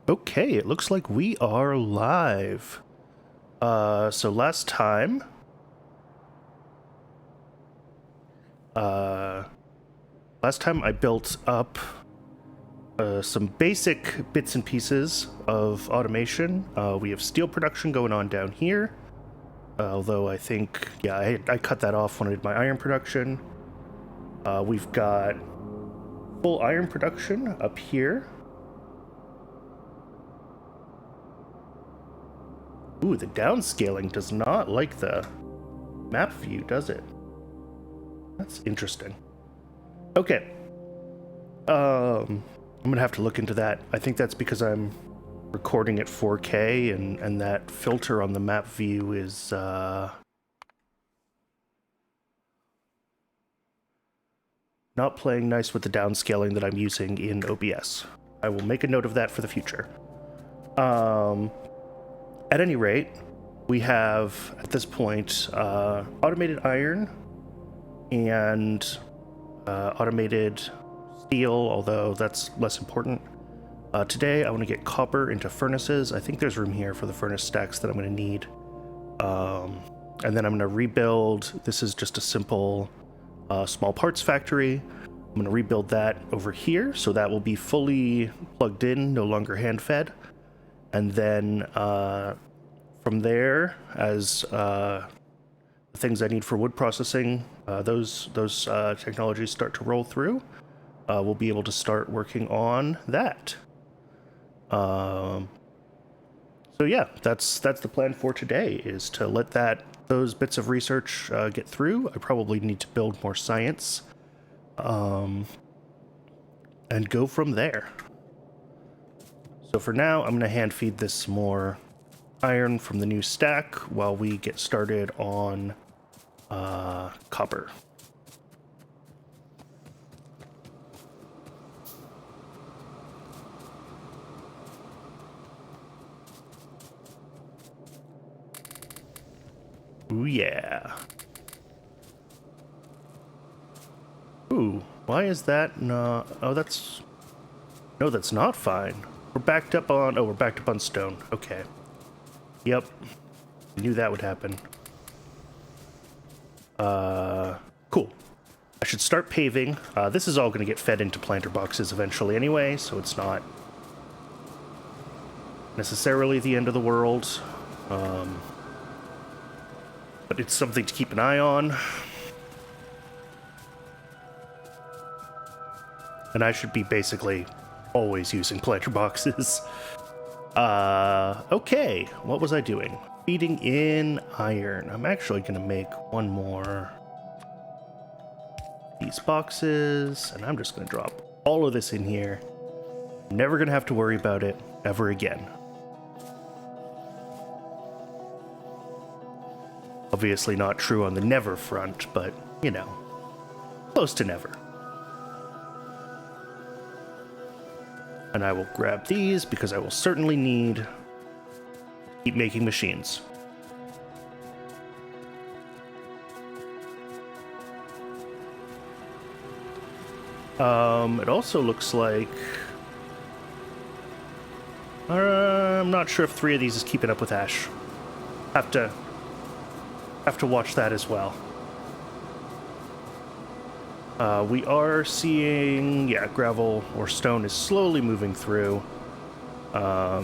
Okay, it looks like we are live. So last time... I built up some basic bits and pieces of automation. We have steel production going on down here. Although I think, yeah, I cut that off when I did my iron production. We've got full iron production up here. Ooh, the downscaling does not like the map view, does it? That's interesting. Okay. I'm gonna have to look into that. I think that's because I'm recording at 4K and that filter on the map view is not playing nice with the downscaling that I'm using in OBS. I will make a note of that for the future. At any rate, we have, at this point, automated iron and automated steel, although that's less important. Today, I want to get copper into furnaces. I think there's room here for the furnace stacks that I'm going to need. And then I'm going to rebuild. This is just a simple small parts factory. I'm going to rebuild that over here, so that will be fully plugged in, no longer hand-fed. And then from there, as the things I need for wood processing, those technologies start to roll through, we'll be able to start working on that. So yeah, that's the plan for today, is to let those bits of research get through. I probably need to build more science, and go from there. So for now, I'm going to hand feed this some more iron from the new stack while we get started on copper. Ooh, yeah. Ooh, why is that not... Oh, that's... No, that's not fine. We're backed up on... Oh, we're backed up on stone. Okay. Yep. Knew that would happen. Cool. I should start paving. This is all going to get fed into planter boxes eventually anyway, so it's not necessarily the end of the world. But it's something to keep an eye on. And I should be basically always using planter boxes. Okay, what was I doing? Feeding in iron. I'm actually gonna make one more these boxes, and I'm just gonna drop all of this in here. I'm never gonna have to worry about it ever again. Obviously not true on the never front, but, you know, close to never. And I will grab these because I will certainly need to keep making machines. It also looks like... I'm not sure if 3 of these is keeping up with ash. Have to watch that as well. We are seeing, yeah, gravel or stone is slowly moving through. I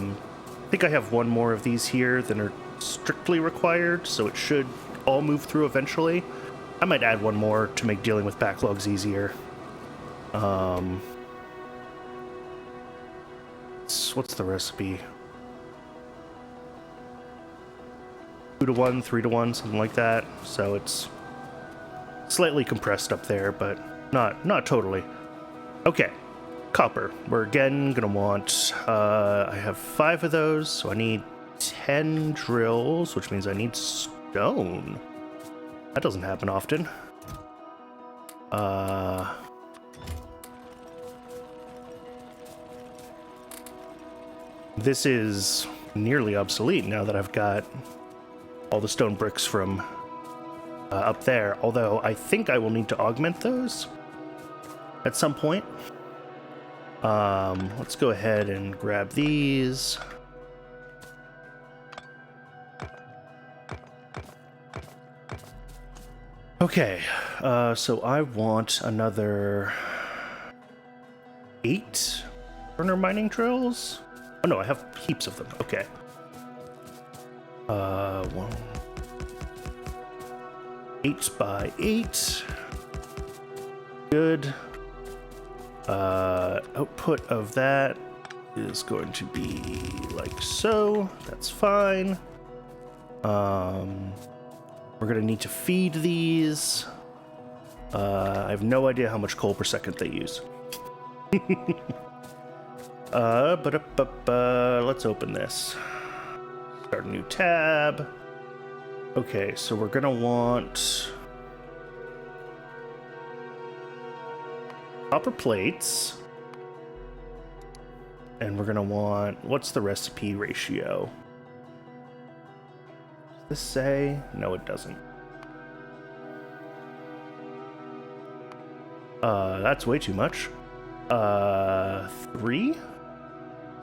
think I have one more of these here than are strictly required, so it should all move through eventually. I might add one more to make dealing with backlogs easier. What's the recipe? 2 to 1, 3 to 1, something like that. So it's slightly compressed up there, but not totally. Okay, copper. We're again gonna want, I have 5 of those, so I need 10 drills, which means I need stone. That doesn't happen often. This is nearly obsolete now that I've got all the stone bricks from up there, although I think I will need to augment those at some point. Let's go ahead and grab these. Okay, so I want another 8 burner mining drills. Oh no, I have heaps of them. Okay. 8 by 8. Good. Output of that is going to be like so. That's fine. We're gonna need to feed these. I have no idea how much coal per second they use. Let's open this. Start a new tab. Okay, so we're gonna want copper plates. And we're gonna want, what's the recipe ratio? Does this say? No, it doesn't. That's way too much. 3?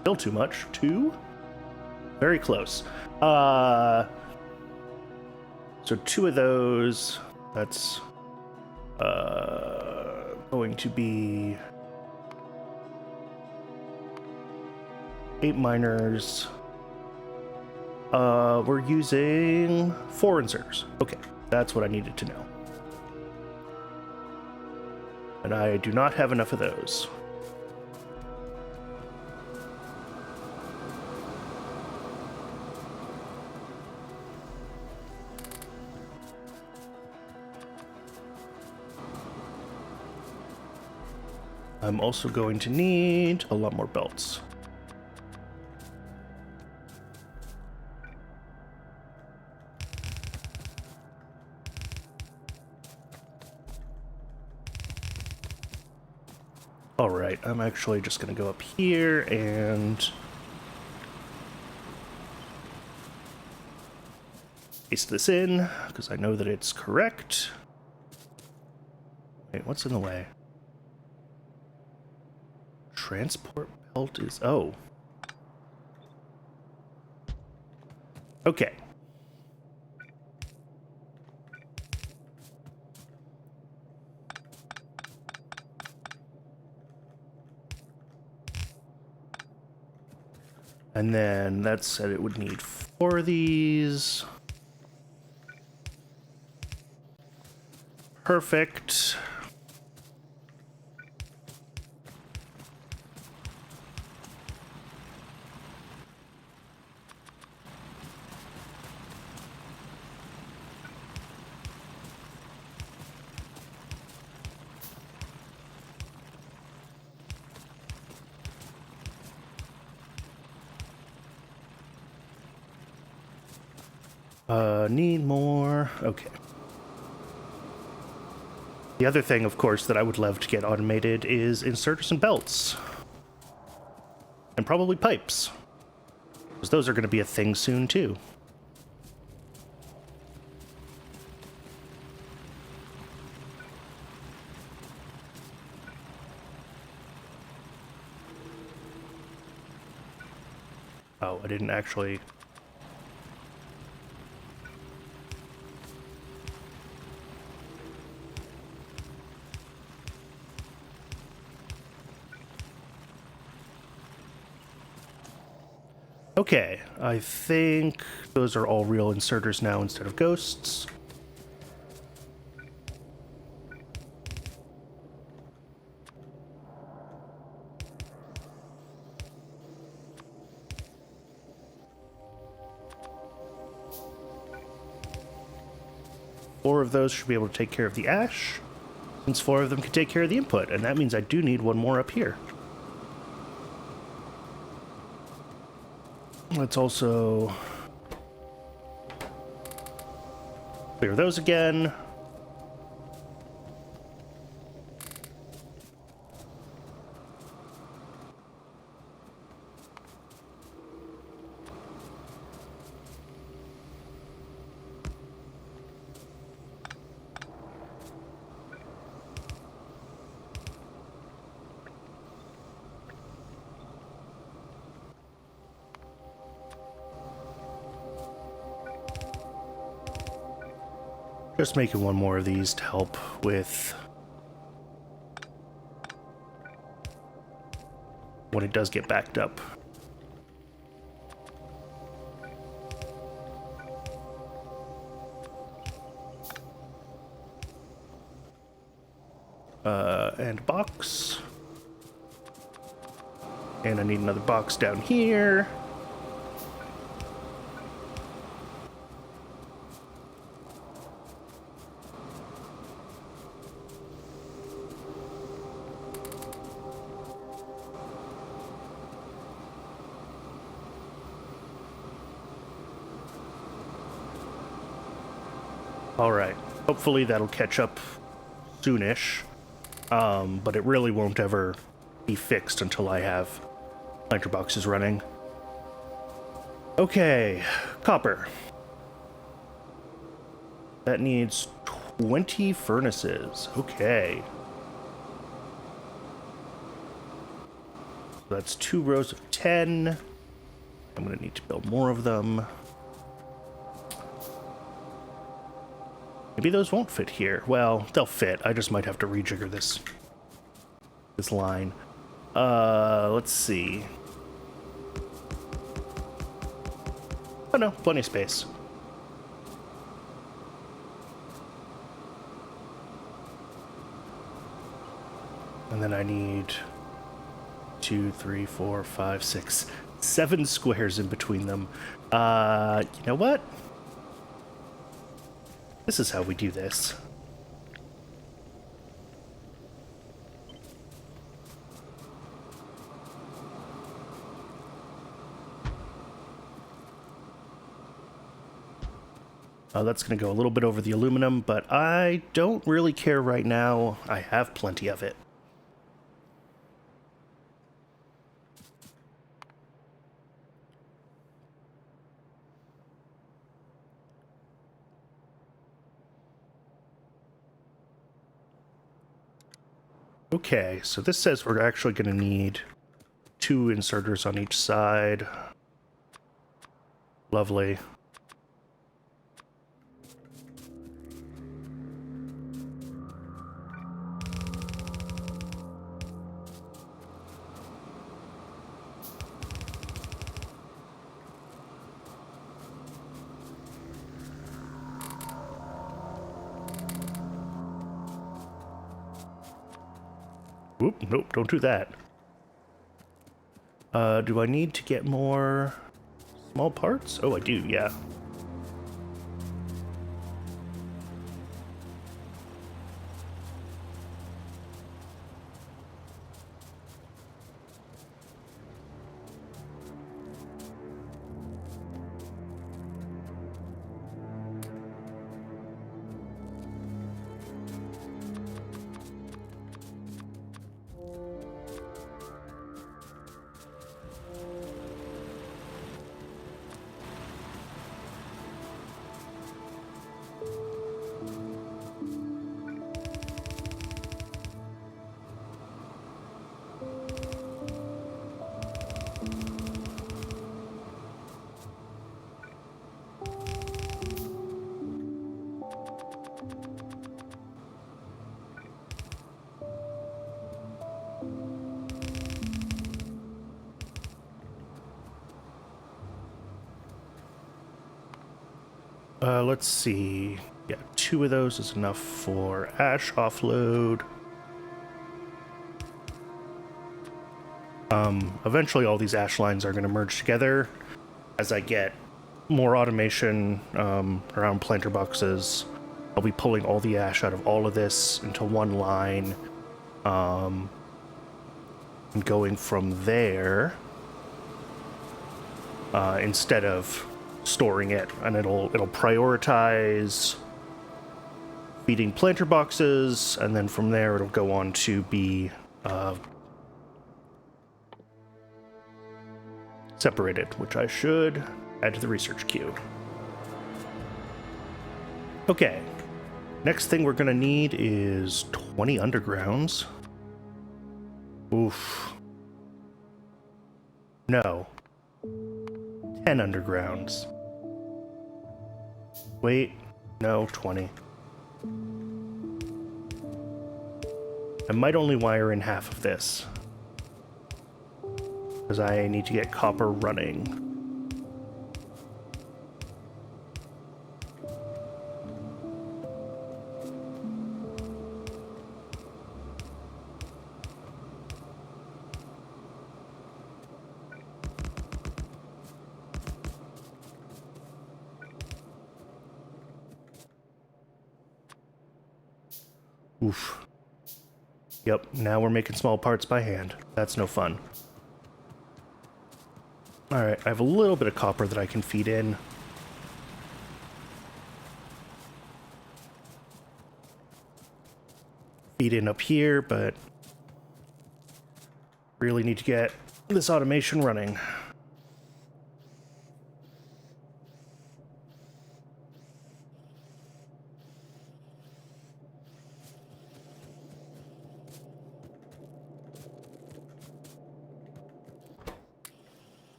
Still too much. 2? Very close. So 2 of those, that's going to be 8 miners. We're using 4 inserters. Okay, that's what I needed to know. And I do not have enough of those. I'm also going to need a lot more belts. Alright, I'm actually just going to go up here and paste this in, because I know that it's correct. Wait, what's in the way? Transport belt is... oh. Okay. And then that said it would need 4 of these. Perfect. Need more. Okay. The other thing, of course, that I would love to get automated is inserters and belts. And probably pipes. Because those are going to be a thing soon, too. Oh, I didn't actually... Okay, I think those are all real inserters now instead of ghosts. Four of those should be able to take care of the ash, since 4 of them can take care of the input, and that means I do need 1 more up here. Let's also clear those again. Just making one more of these to help with when it does get backed up. And a box. And I need another box down here. All right. Hopefully that'll catch up soonish. But it really won't ever be fixed until I have planter boxes running. Okay, copper. That needs 20 furnaces. Okay. So that's 2 rows of 10. I'm going to need to build more of them. Maybe those won't fit here. Well, they'll fit. I just might have to rejigger this line. Let's see. Oh no, plenty of space. And then I need 2, 3, 4, 5, 6, 7 squares in between them. You know what? This is how we do this. That's going to go a little bit over the aluminum, but I don't really care right now. I have plenty of it. Okay, so this says we're actually going to need 2 inserters on each side. Lovely. Whoop, nope, don't do that. Do I need to get more small parts? Oh, I do, yeah. Let's see. Yeah, 2 of those is enough for ash offload. Eventually all these ash lines are going to merge together as I get more automation around planter boxes. I'll be pulling all the ash out of all of this into one line, and going from there instead of storing it, and it'll prioritize feeding planter boxes, and then from there it'll go on to be separated, which I should add to the research queue. Okay, next thing we're gonna need is 20 undergrounds. Oof. No. 10 undergrounds. Wait, no, 20. I might only wire in half of this, because I need to get copper running. Oof. Yep, now we're making small parts by hand. That's no fun. Alright, I have a little bit of copper that I can feed in. Feed in up here, but really need to get this automation running.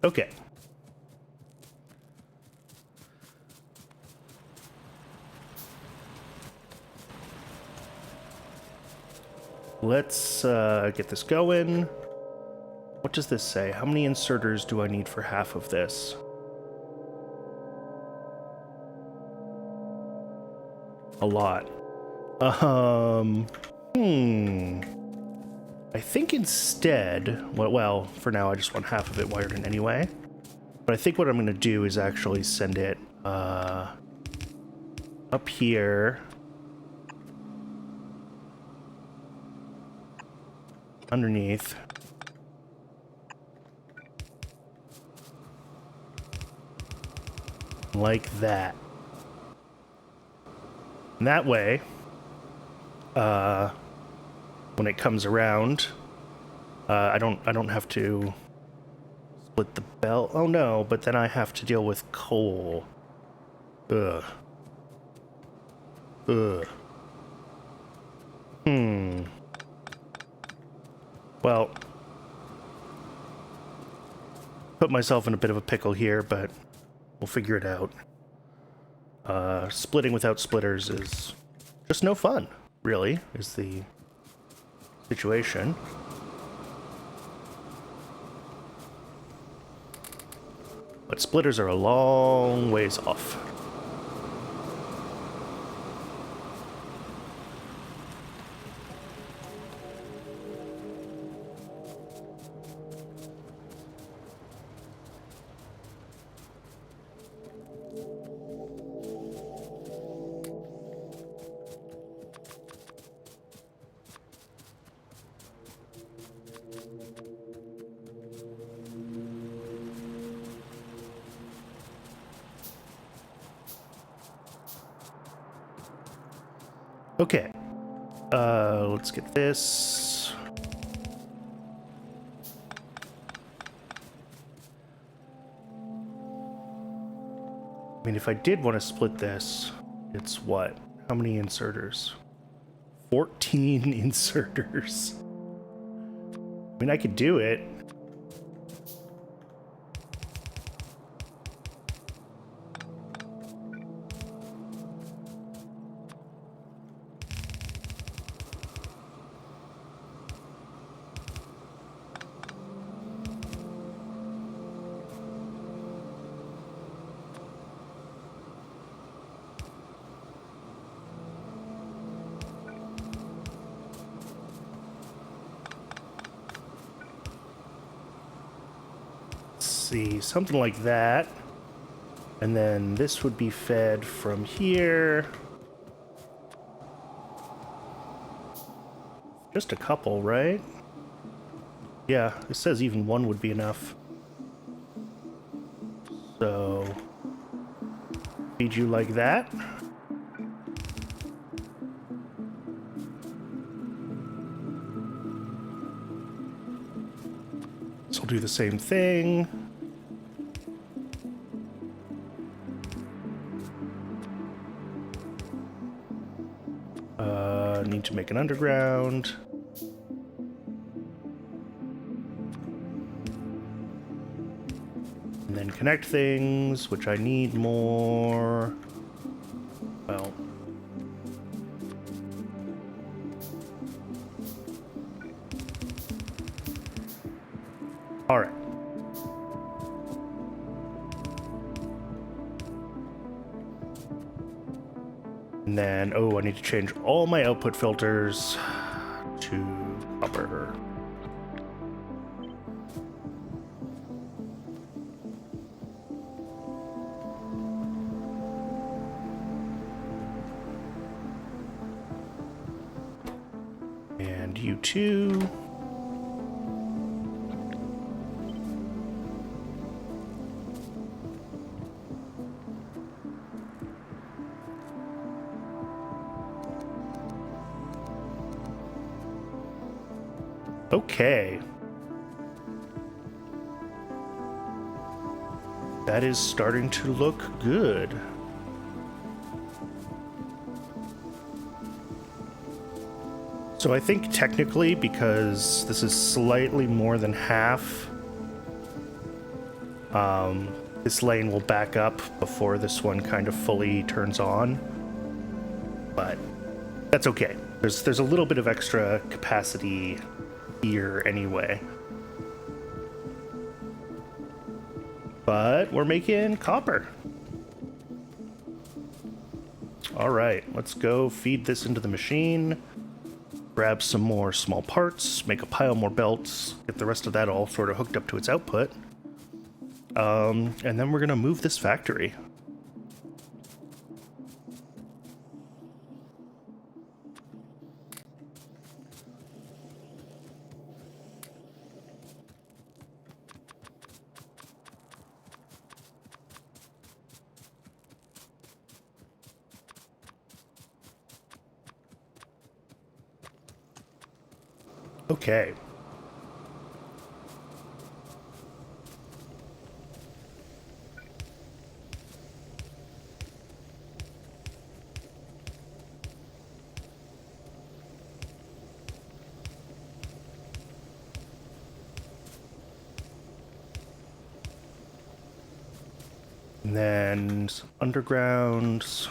Okay. Let's get this going. What does this say? How many inserters do I need for half of this? A lot. I think instead, well, for now I just want half of it wired in anyway. But I think what I'm going to do is actually send it up here. Underneath. Like that. And that way, when it comes around, I don't have to split the belt. Oh no, but then I have to deal with coal. Ugh. Well, put myself in a bit of a pickle here, but we'll figure it out. Splitting without splitters is just no fun, really, is the situation. But splitters are a long ways off. Okay, let's get this. I mean, if I did want to split this, it's what? How many inserters? 14 inserters. I mean, I could do it. See, something like that. And then this would be fed from here. Just a couple, right? Yeah, it says even one would be enough. So, feed you like that. So we'll do the same thing. Need to make an underground. And then connect things, which I need more. Well. All right. And then, oh, I need to change all my output filters to copper. And you too. Okay. That is starting to look good. So I think technically, because this is slightly more than half, this lane will back up before this one kind of fully turns on. But that's okay. There's a little bit of extra capacity here anyway. But we're making copper. All right, let's go feed this into the machine. Grab some more small parts, make a pile more belts, get the rest of that all sort of hooked up to its output. And then we're gonna move this factory. Okay. And then some undergrounds.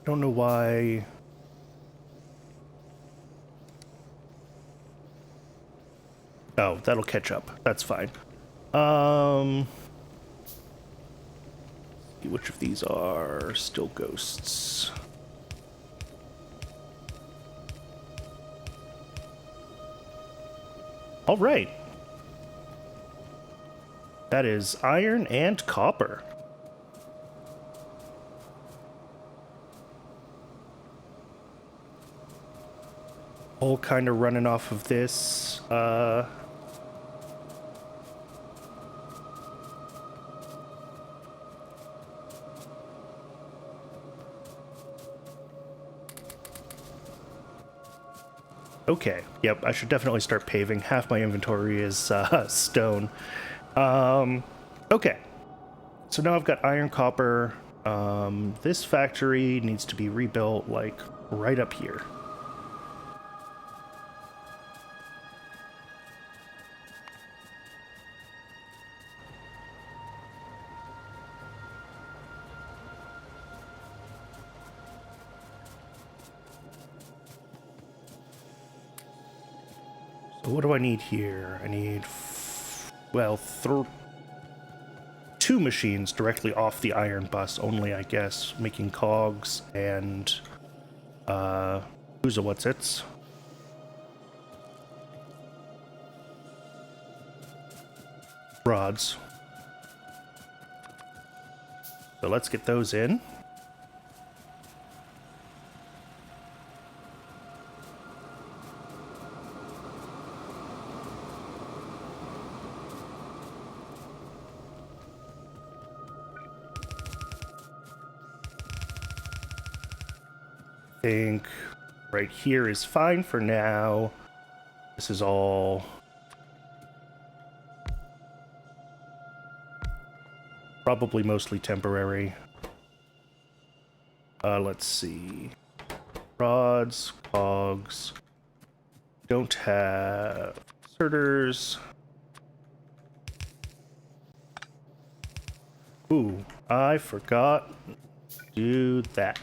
Don't know why. Oh, that'll catch up. That's fine. See which of these are still ghosts. All right. That is iron and copper. All kind of running off of this. Okay, yep, I should definitely start paving. Half my inventory is stone. Okay, so now I've got iron, copper. This factory needs to be rebuilt, like, right up here. So what do I need here? I need, well, two machines directly off the iron bus only, I guess, making cogs and what's its rods. So let's get those in. I think right here is fine for now. This is all probably mostly temporary. Let's see. Rods, cogs. Don't have inserters. Ooh, I forgot to do that.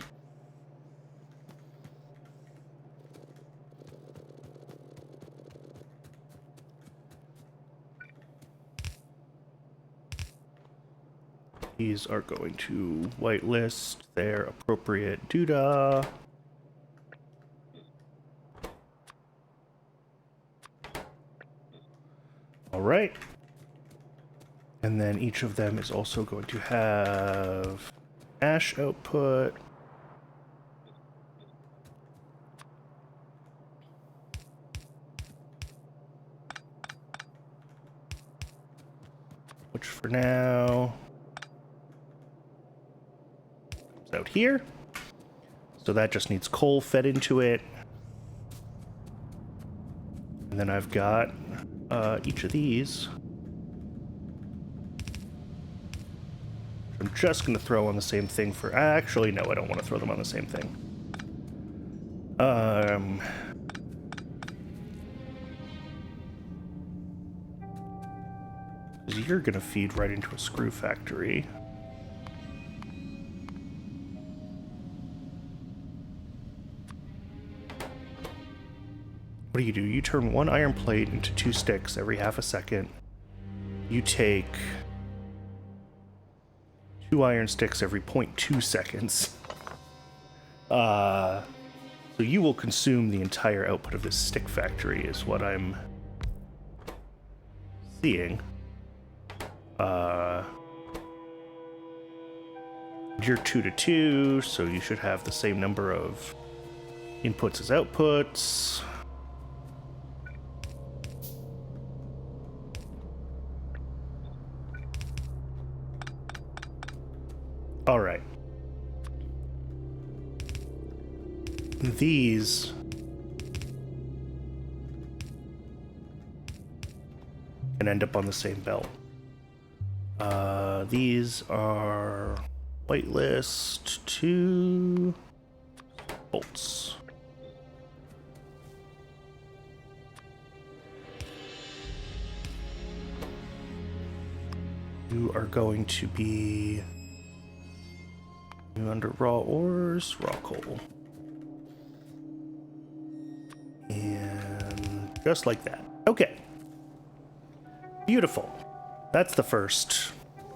These are going to whitelist their appropriate doodah. All right. And then each of them is also going to have ash output. Which for now is out here. So that just needs coal fed into it. And then I've got each of these. I'm just going to throw on the same thing for... Actually, no, I don't want to throw them on the same thing. Because you're going to feed right into a screw factory. What do? You turn one iron plate into 2 sticks every half a second. You take 2 iron sticks every 0.2 seconds. So you will consume the entire output of this stick factory, is what I'm seeing. You're 2 to 2, so you should have the same number of inputs as outputs. All right. These can end up on the same belt. These are whitelist 2 bolts. You are going to be under raw ores, raw coal. And just like that. Okay. Beautiful. That's the first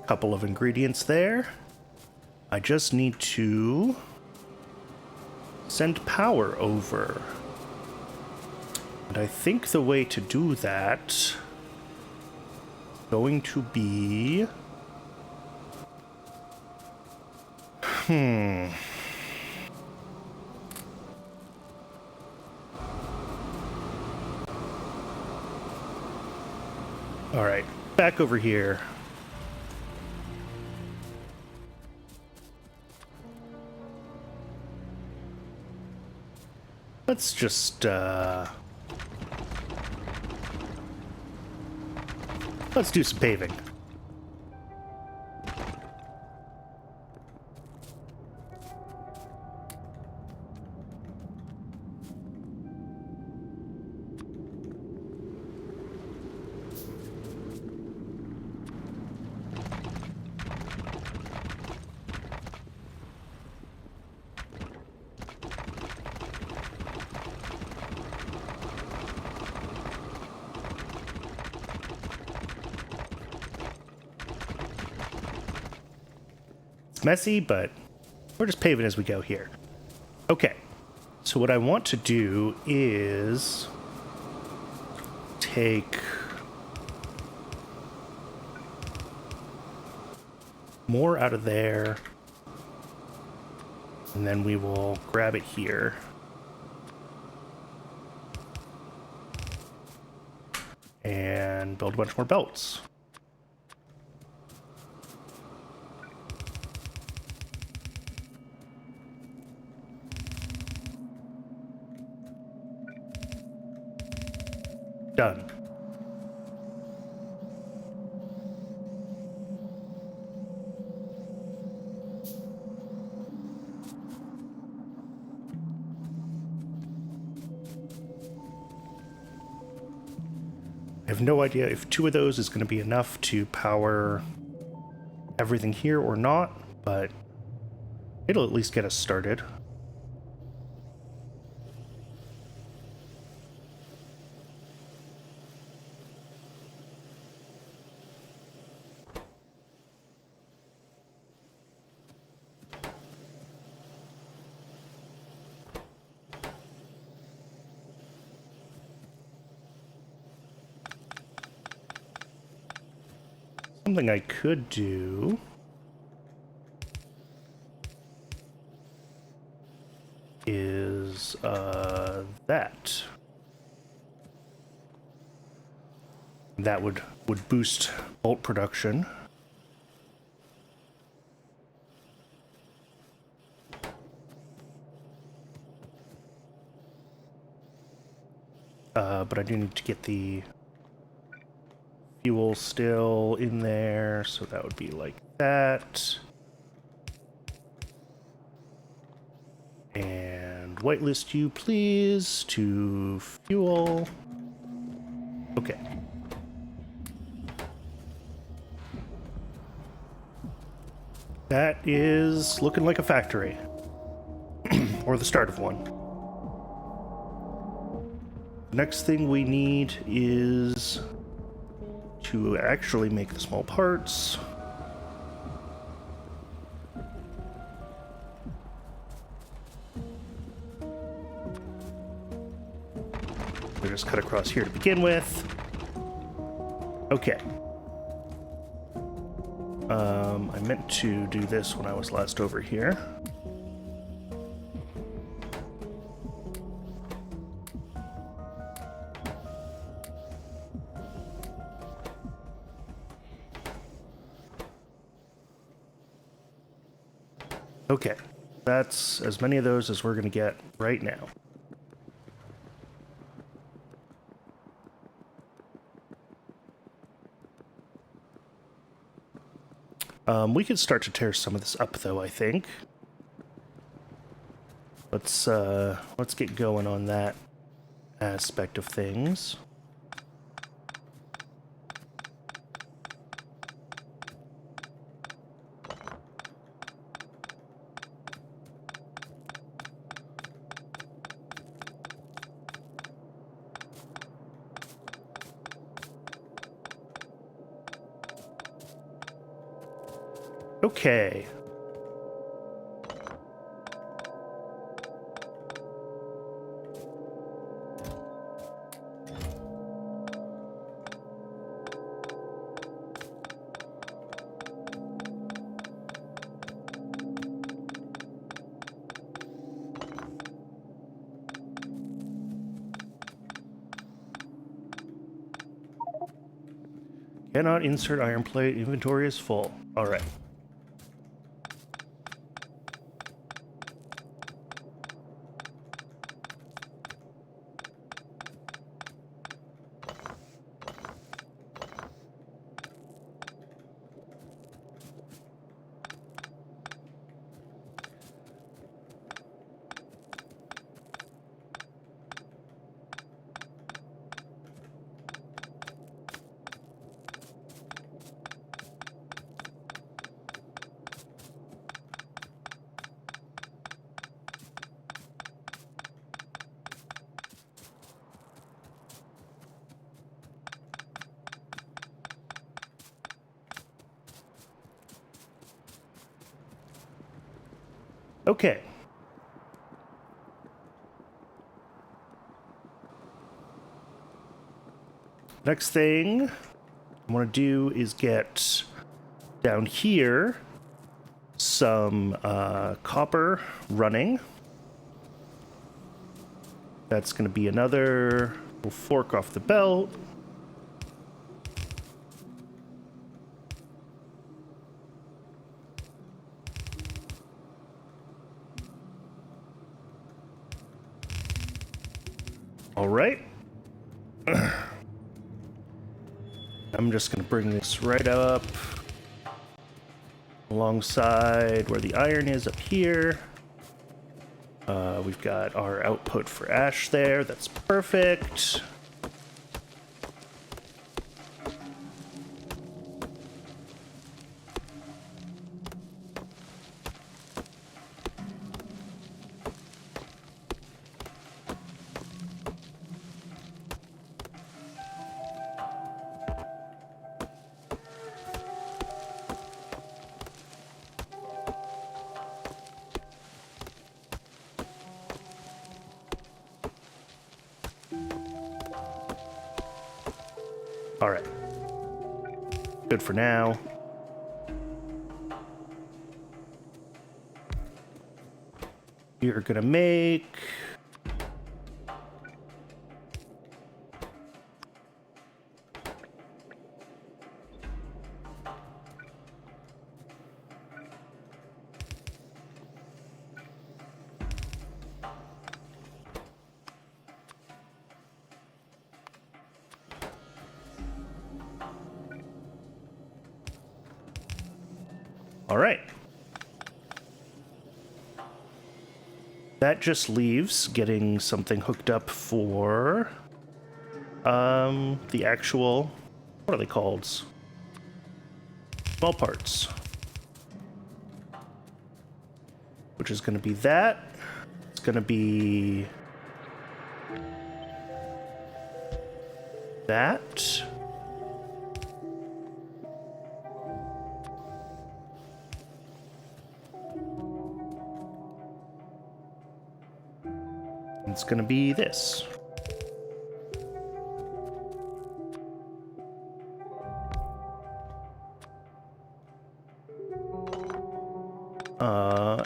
couple of ingredients there. I just need to send power over. And I think the way to do that is going to be... All right, back over here. Let's just, let's do some paving. Messy, but we're just paving as we go here. Okay, so what I want to do is take more out of there, and then we will grab it here. And build a bunch more belts. Done. have no idea if 2 of those is going to be enough to power everything here or not, but it'll at least get us started. Something I could do is that. That would boost bolt production. But I do need to get the fuel still in there, so that would be like that. And whitelist you, please, to fuel. Okay. That is looking like a factory. Or the start of one. Next thing we need is to actually make the small parts. We'll just cut across here to begin with. Okay. I meant to do this when I was last over here. Okay, that's as many of those as we're going to get right now. We could start to tear some of this up, though, I think. Let's get going on that aspect of things. Okay. Cannot insert iron plate. Inventory is full. All right. Okay. Next thing I want to do is get down here some copper running. That's going to be another little fork off the belt. All right. I'm just going to bring this right up alongside where the iron is up here. We've got our output for ash there. That's perfect. All right. Good for now. You're gonna make... All right. That just leaves getting something hooked up for the actual, what are they called? Small parts. Which is going to be that. It's going to be that. It's going to be this.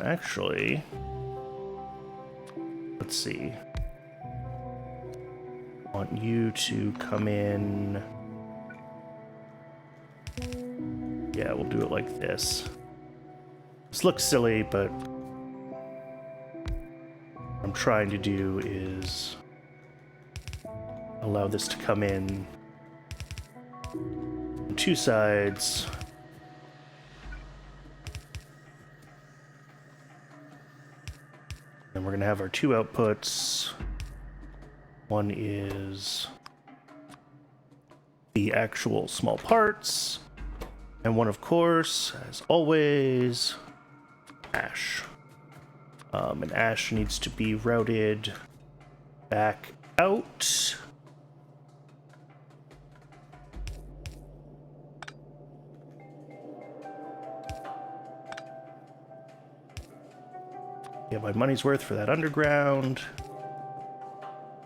Actually, let's see. I want you to come in. Yeah, we'll do it like this. This looks silly, but what I'm trying to do is allow this to come in on two sides. And we're going to have our two outputs. One is the actual small parts, and one, of course, as always, ash. And ash needs to be routed back out. Get my money's worth for that underground.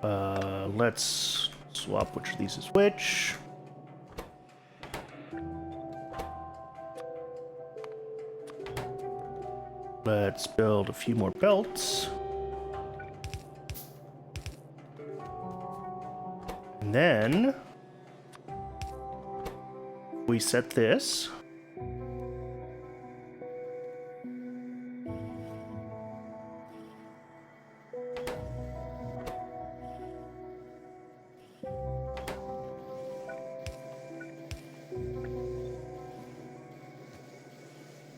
Let's swap which of these is which. Let's build a few more belts. And then we set this.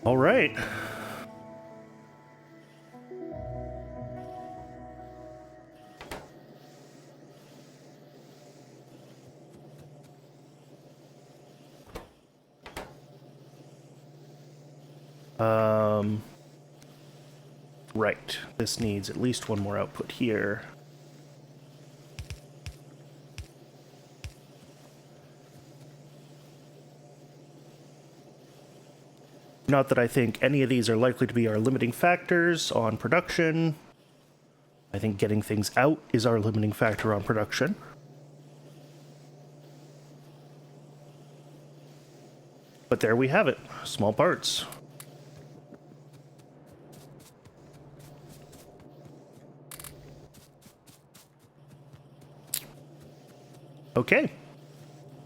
All right. Right. This needs at least one more output here. Not that I think any of these are likely to be our limiting factors on production. I think getting things out is our limiting factor on production. But there we have it. Small parts. Okay.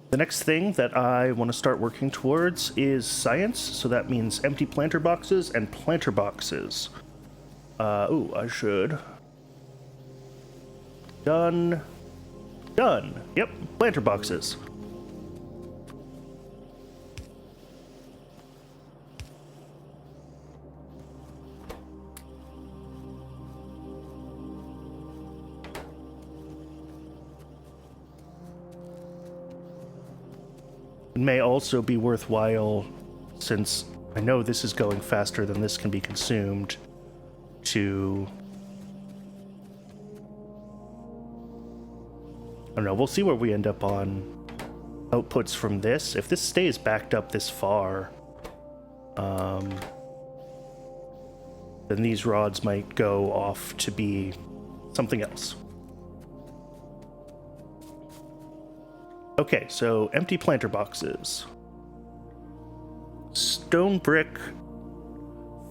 The next thing that I want to start working towards is science, so that means empty planter boxes and planter boxes. Ooh, I should. Done. Done. Yep, planter boxes. It may also be worthwhile, since I know this is going faster than this can be consumed, to... I don't know, we'll see where we end up on outputs from this. If this stays backed up this far, then these rods might go off to be something else. Okay, so empty planter boxes. Stone brick,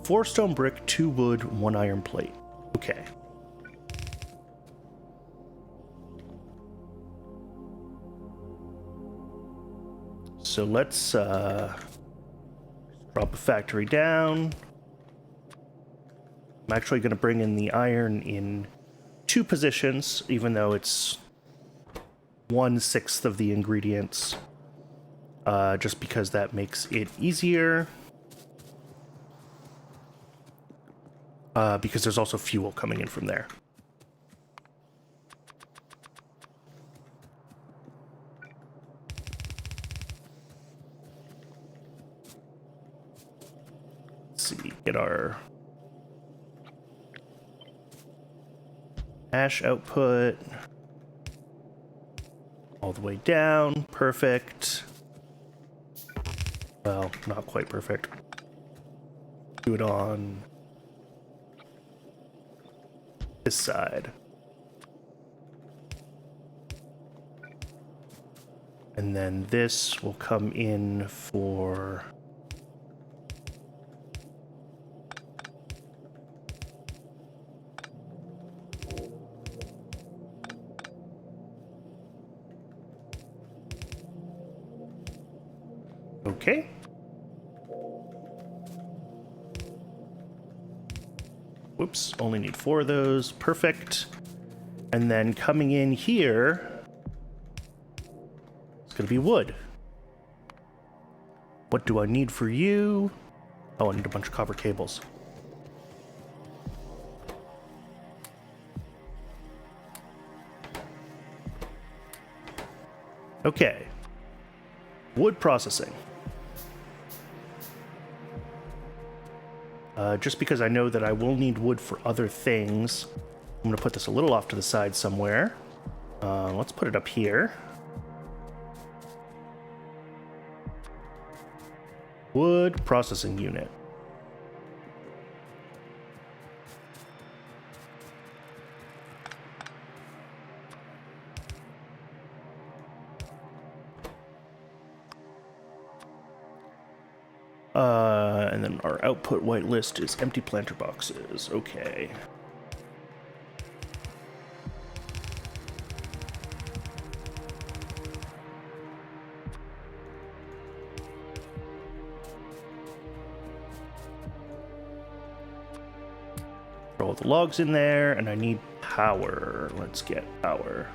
4 stone brick, 2 wood, 1 iron plate. Okay. So let's drop a factory down. I'm actually going to bring in the iron in 2 positions, even though it's 1/6 of the ingredients, just because that makes it easier. Because there's also fuel coming in from there. Let's see, get our ash output all the way down. Perfect. Well, not quite perfect. Do it on this side. And then this will come in for okay. Whoops, only need 4 of those. Perfect. And then coming in here, it's going to be wood. What do I need for you? Oh, I need a bunch of copper cables. Okay. Wood processing. Just because I know that I will need wood for other things, I'm going to put this a little off to the side somewhere. Let's put it up here. Wood processing unit. And then our output whitelist is empty planter boxes. Okay. Throw all the logs in there, and I need power. Let's get power.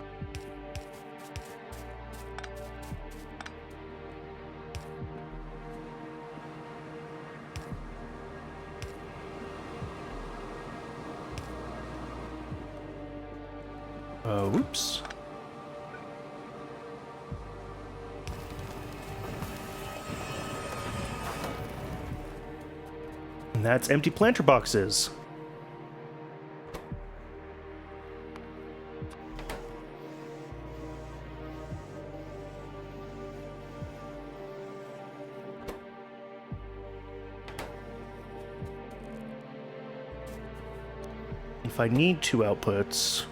Whoops. And that's empty planter boxes. If I need 2 outputs,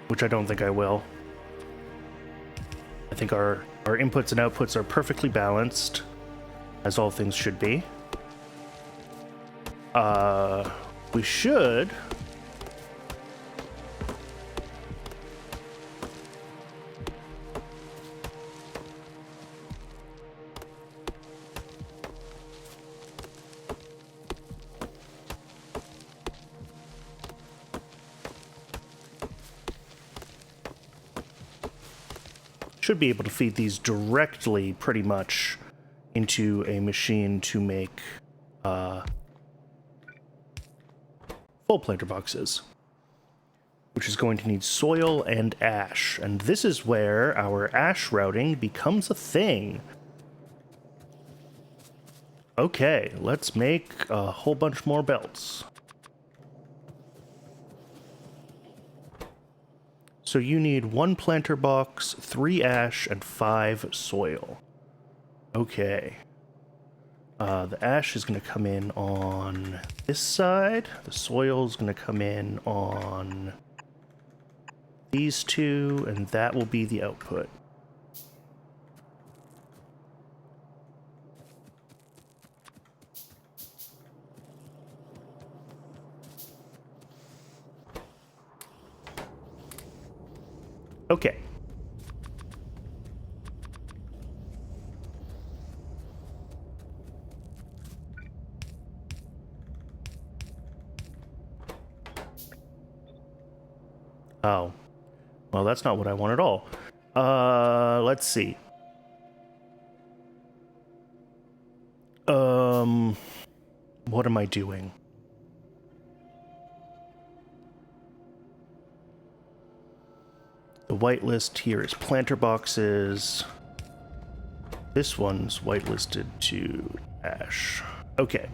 which I don't think I will. I think our inputs and outputs are perfectly balanced, as all things should be. We should be able to feed these directly, pretty much, into a machine to make full planter boxes, which is going to need soil and ash. And this is where our ash routing becomes a thing. Okay, let's make a whole bunch more belts. So you need 1 planter box, 3 ash, and 5 soil. Okay. The ash is going to come in on this side. The soil is going to come in on these two, and that will be the output. Okay. Oh. Well, that's not what I want at all. Let's see. What am I doing? The whitelist here is planter boxes. This one's whitelisted to ash. Okay.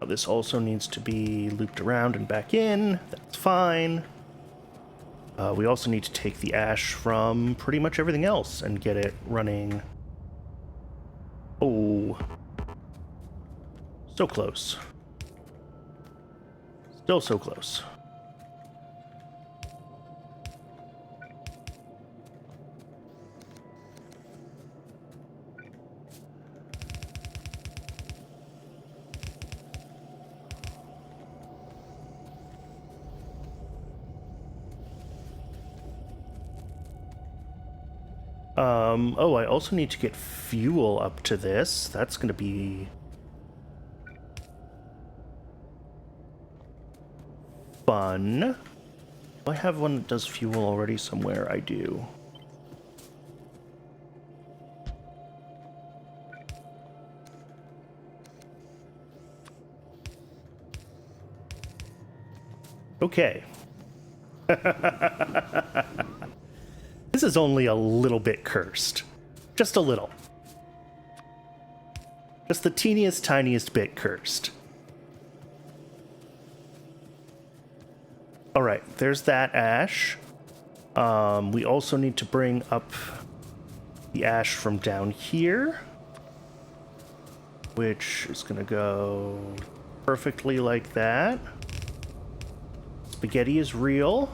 Now this also needs to be looped around and back in. That's fine. We also need to take the ash from pretty much everything else and get it running. Oh. So close. Still so close. Oh, I also need to get fuel up to this. That's going to be fun. Do I have one that does fuel already somewhere? I do. Okay. This is only a little bit cursed. Just a little. Just the teeniest, tiniest bit cursed. Alright, there's that ash. We also need to bring up the ash from down here, which is going to go perfectly like that. Spaghetti is real.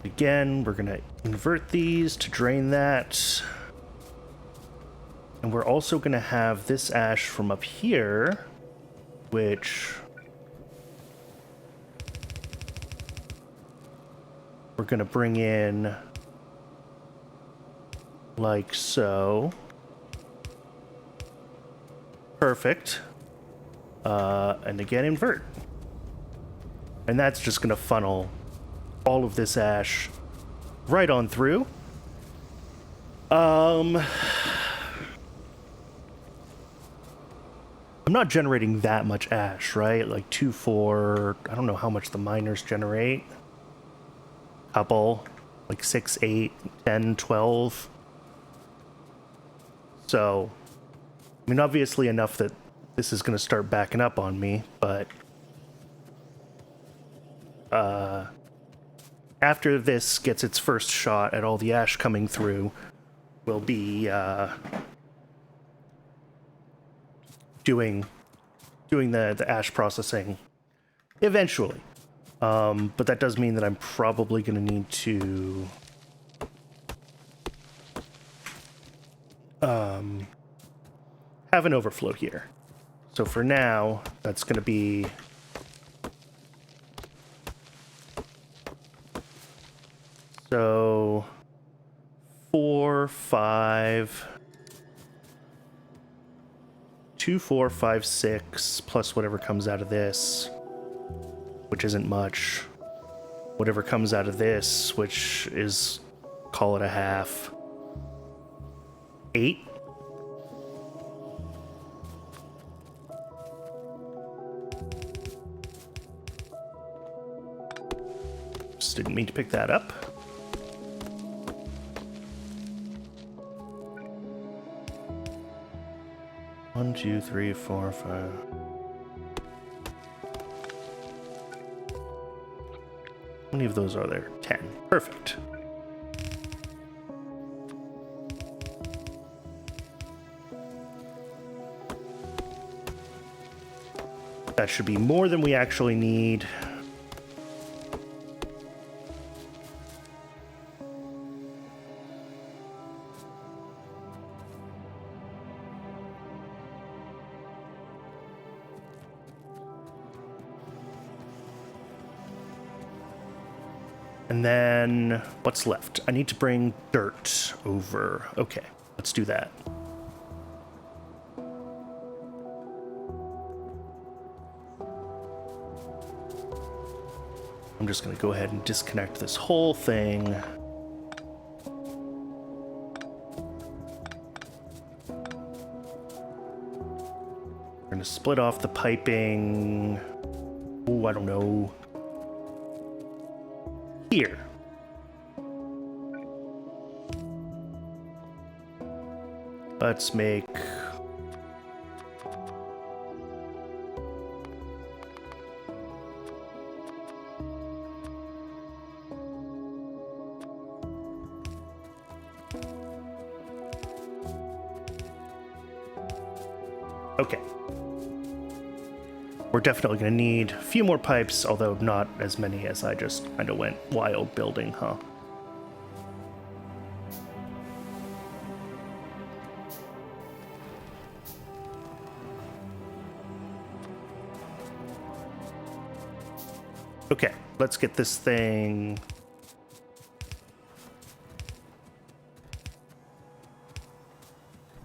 Again, we're going to invert these to drain that. And we're also going to have this ash from up here, which we're going to bring in like so. Perfect. And again, invert. And that's just going to funnel all of this ash right on through. I'm not generating that much ash, right? Like 2, 4, I don't know how much the miners generate. Couple, like 6, 8, 10, 12. So, I mean, obviously enough that this is going to start backing up on me, but after this gets its first shot at all the ash coming through, we'll be doing the ash processing eventually. But that does mean that I'm probably going to need to have an overflow here. So for now, that's going to be so 4, 5, 2, 4, 5, 6, plus whatever comes out of this, which isn't much. Whatever comes out of this, which is, call it a half. 8. Just didn't mean to pick that up. 1, 2, 3, 4, 5. How many of those are there? 10. Perfect. That should be more than we actually need. And then what's left? I need to bring dirt over. Okay, let's do that. I'm just going to go ahead and disconnect this whole thing. We're going to split off the piping. Oh, I don't know. Here. Let's make okay. We're definitely going to need a few more pipes, although not as many as I just kind of went wild building, huh? Okay, let's get this thing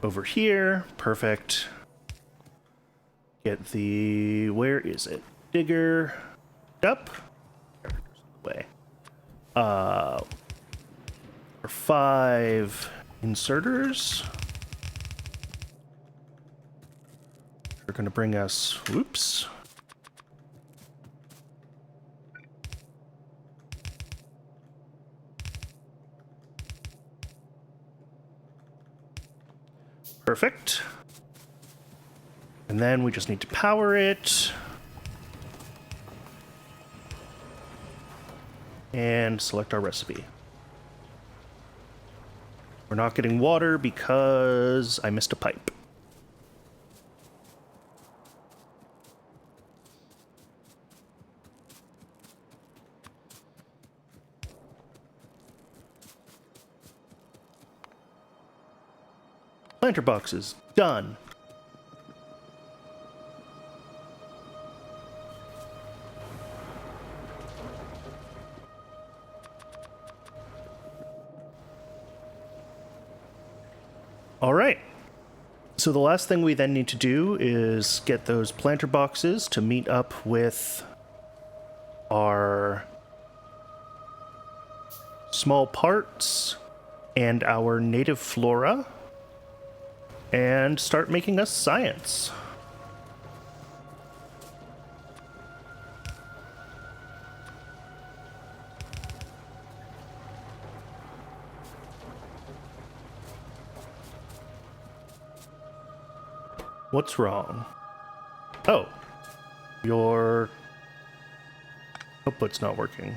over here. Perfect. Get the, where is it? Digger up. Way. For 5 inserters. They're going to bring us, whoops. Perfect. And then we just need to power it. And select our recipe. We're not getting water because I missed a pipe. Planter boxes, done. All right. So the last thing we then need to do is get those planter boxes to meet up with our small parts and our native flora and start making us science. What's wrong? Oh, your output's not working.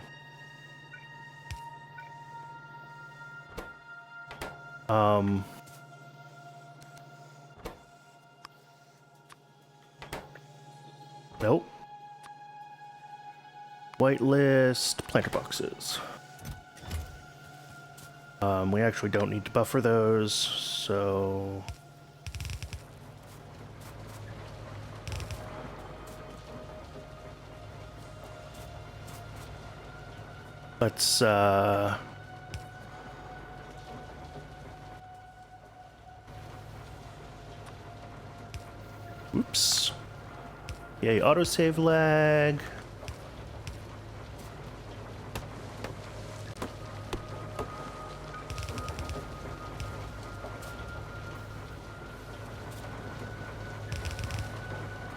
Nope. Whitelist planter boxes. We actually don't need to buffer those, so let's oops. Yay, autosave lag.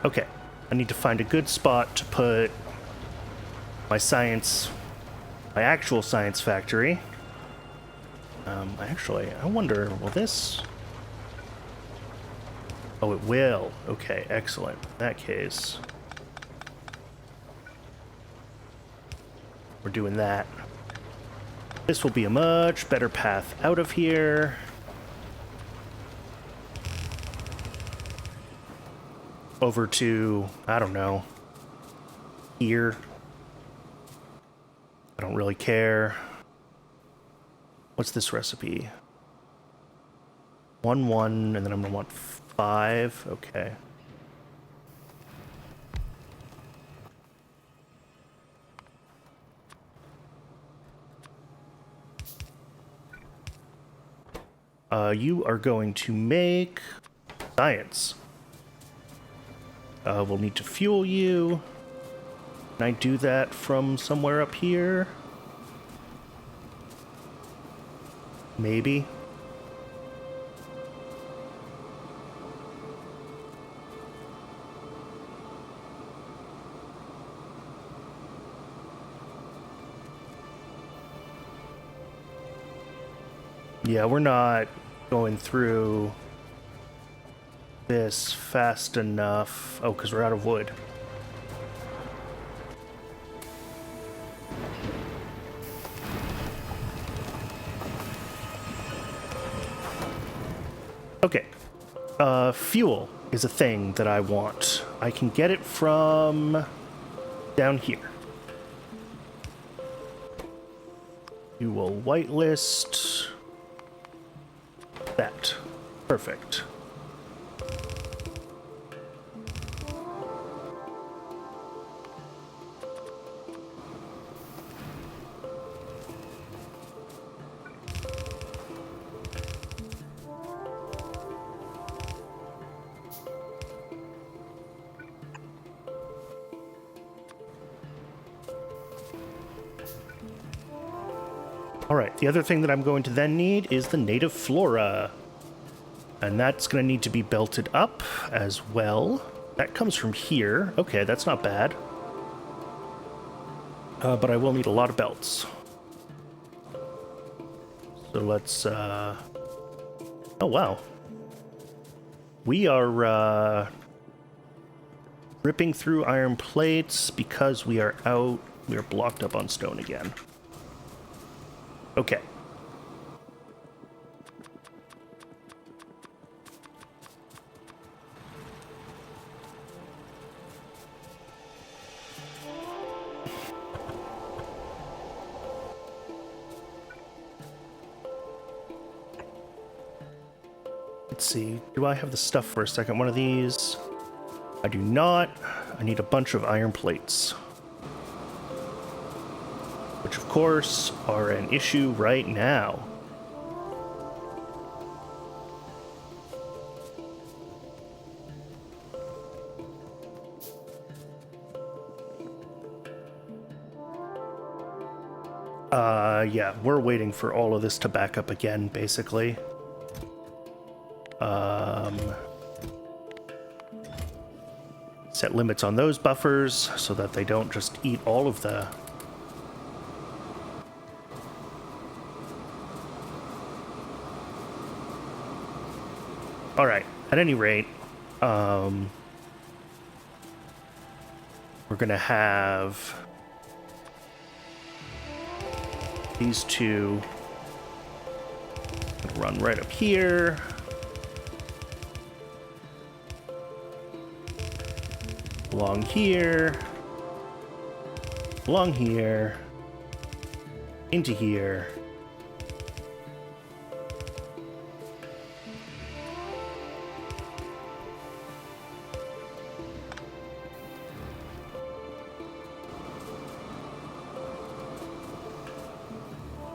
Okay, I need to find a good spot to put my actual science factory. I wonder, will this? Oh, it will. Okay, excellent. In that case, we're doing that. This will be a much better path out of here. Over to, I don't know, here. I don't really care. What's this recipe? 1, 1, and then I'm gonna want 5. Okay. You are going to make science. We'll need to fuel you. Can I do that from somewhere up here? Maybe. Yeah, we're not going through this fast enough. Oh, because we're out of wood. Okay. Fuel is a thing that I want. I can get it from down here. You will whitelist that. Perfect. Alright, the other thing that I'm going to then need is the native flora. And that's going to need to be belted up as well. That comes from here. Okay, that's not bad. But I will need a lot of belts. So let's... Oh, wow. We are ripping through iron plates because we are out... We are blocked up on stone again. Okay. Let's see. Do I have the stuff for a second one of these? I do not. I need a bunch of iron plates. Which, of course, are an issue right now. Yeah, we're waiting for all of this to back up again, basically. Set limits on those buffers so that they don't just eat all of the... Alright, at any rate, we're gonna have these two run right up here. Along here. Along here. Into here.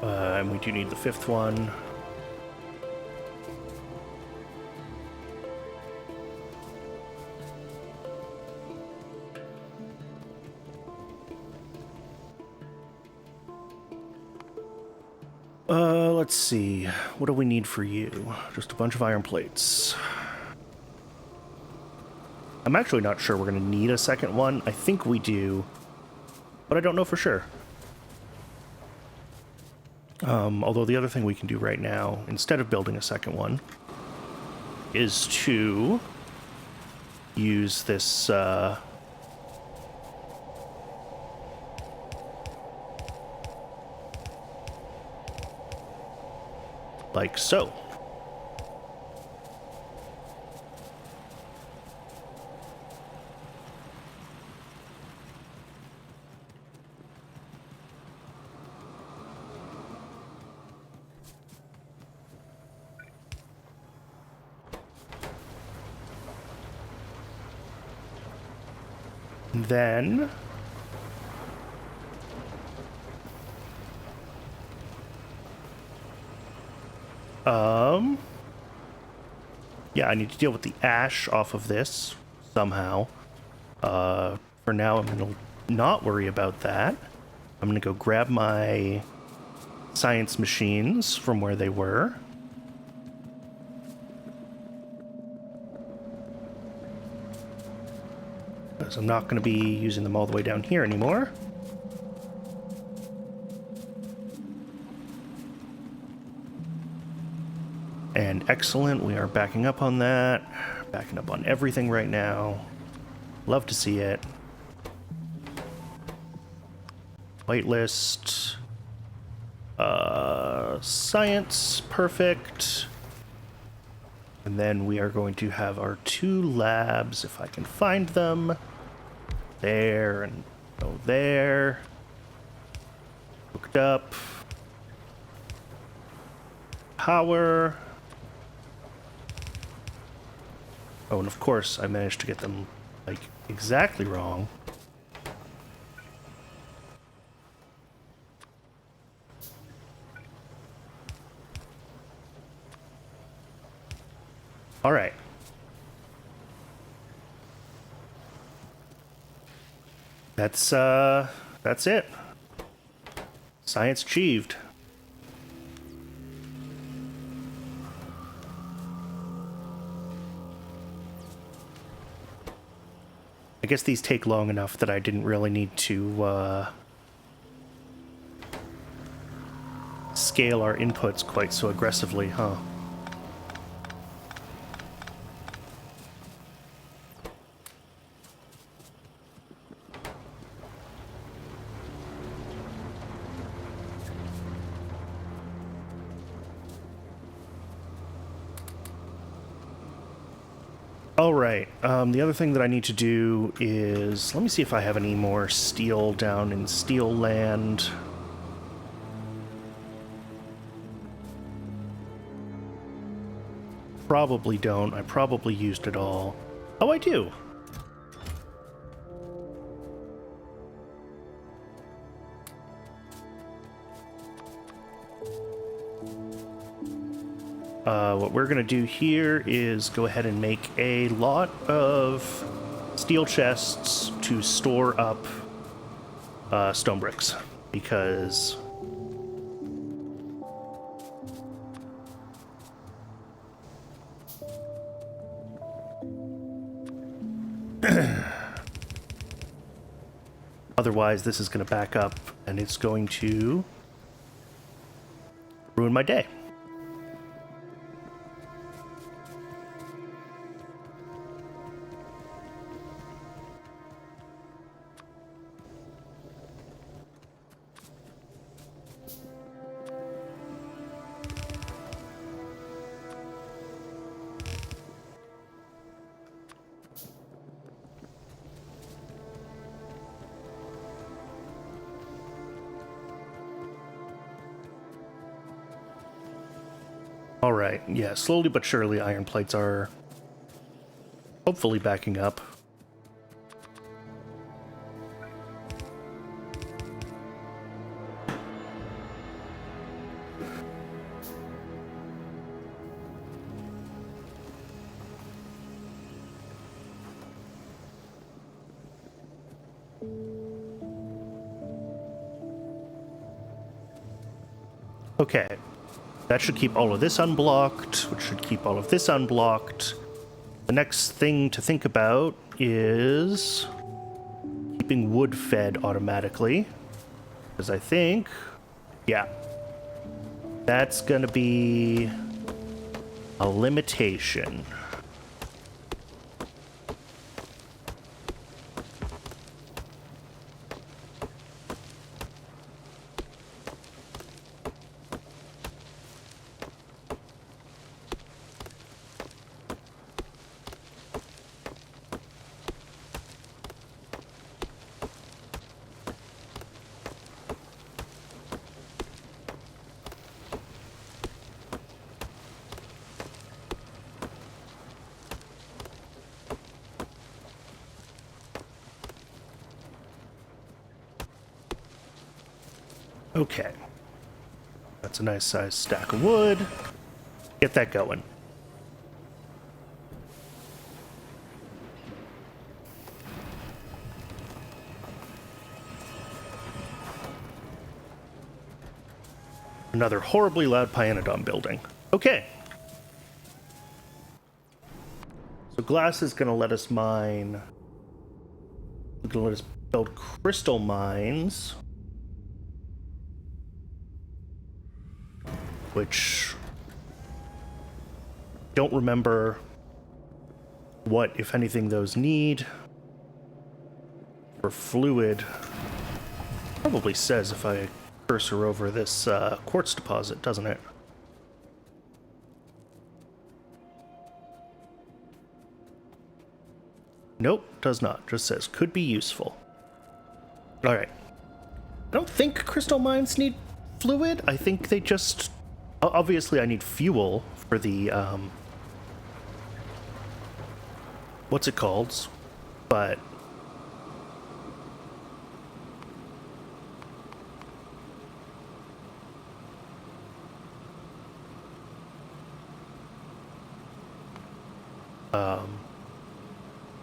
And we do need the fifth one. Let's see. What do we need for you? Just a bunch of iron plates. I'm actually not sure we're going to need a second one. I think we do, but I don't know for sure. Although the other thing we can do right now, instead of building a second one, is to use this like so. Then yeah, I need to deal with the ash off of this somehow. For now, I'm gonna not worry about that. I'm gonna go grab my science machines from where they were. Because I'm not going to be using them all the way down here anymore. And excellent, we are backing up on that. Backing up on everything right now. Love to see it. Whitelist. Science, perfect. And then we are going to have our 2 labs, if I can find them. There and go there. Hooked up. Power. Oh, and of course I managed to get them, like, exactly wrong. All right. That's it. Science achieved. I guess these take long enough that I didn't really need to scale our inputs quite so aggressively, huh? Alright, the other thing that I need to do is... Let me see if I have any more steel down in Steel Land. Probably don't. I probably used it all. Oh, I do! What we're going to do here is go ahead and make a lot of steel chests to store up stone bricks, because otherwise this is going to back up and it's going to ruin my day. Alright, yeah, slowly but surely iron plates are hopefully backing up. Okay. That should keep all of this unblocked, which should keep all of this unblocked. The next thing to think about is keeping wood fed automatically. Because I think, yeah, that's going to be a limitation. Okay. That's a nice sized stack of wood. Get that going. Another horribly loud Pyanodon building. Okay. So glass is going to let us mine. It's going to let us build crystal mines. Which... don't remember what, if anything, those need. For fluid. Probably says if I cursor over this quartz deposit, doesn't it? Nope, does not. Just says could be useful. Alright. I don't think crystal mines need fluid. I think they just... obviously I need fuel for the... what's it called? But...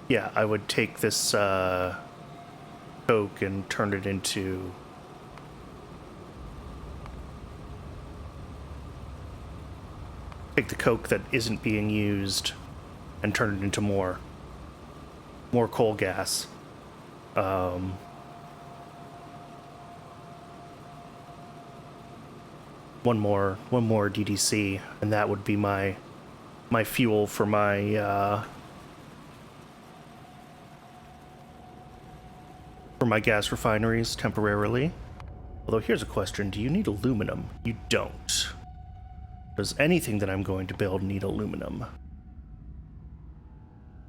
yeah, I would take this coke and turn it into... take the coke that isn't being used and turn it into more coal gas. One more DDC, and that would be my fuel for my gas refineries temporarily. Although here's a question, do you need aluminum? You don't. Does anything that I'm going to build need aluminum?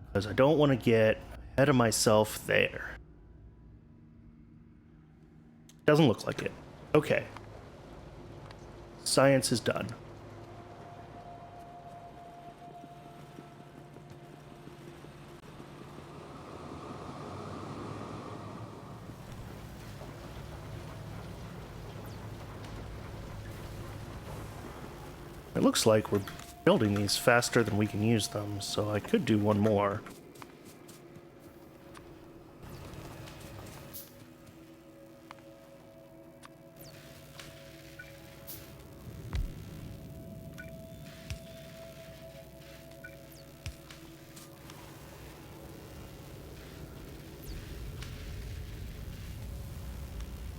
Because I don't want to get ahead of myself there. Doesn't look like it. Okay. Science is done. It looks like we're building these faster than we can use them, so I could do one more.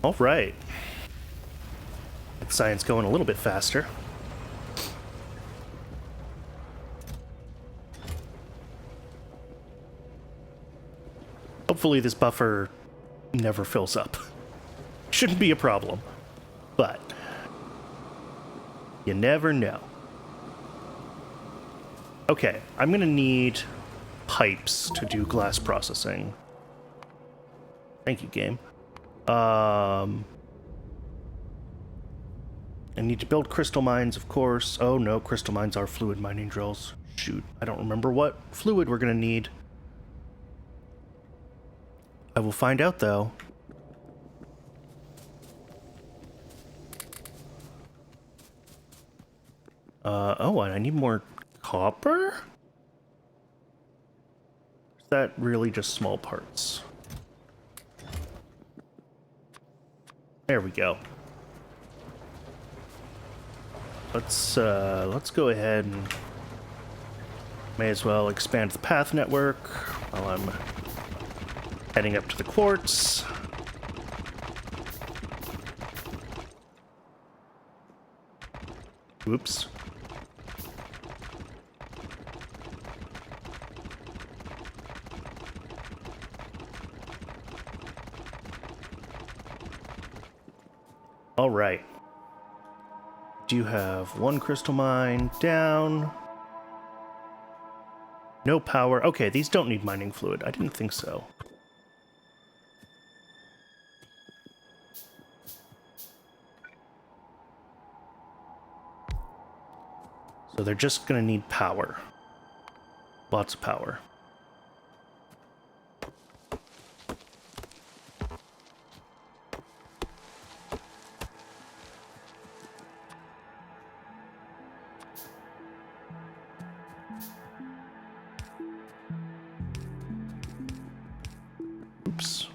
All right. Science going a little bit faster. Hopefully this buffer never fills up. Shouldn't be a problem, but you never know. Okay, I'm gonna need pipes to do glass processing. Thank you, game. I need to build crystal mines, of course. Oh no, crystal mines are fluid mining drills. Shoot, I don't remember what fluid we're gonna need. I will find out, though. Oh, and I need more copper? Is that really just small parts? There we go. Let's go ahead and may as well expand the path network while I'm heading up to the quartz. Oops. All right. Do have one crystal mine down. No power. Okay, these don't need mining fluid. I didn't think so. So they're just going to need power. Lots of power. Oops.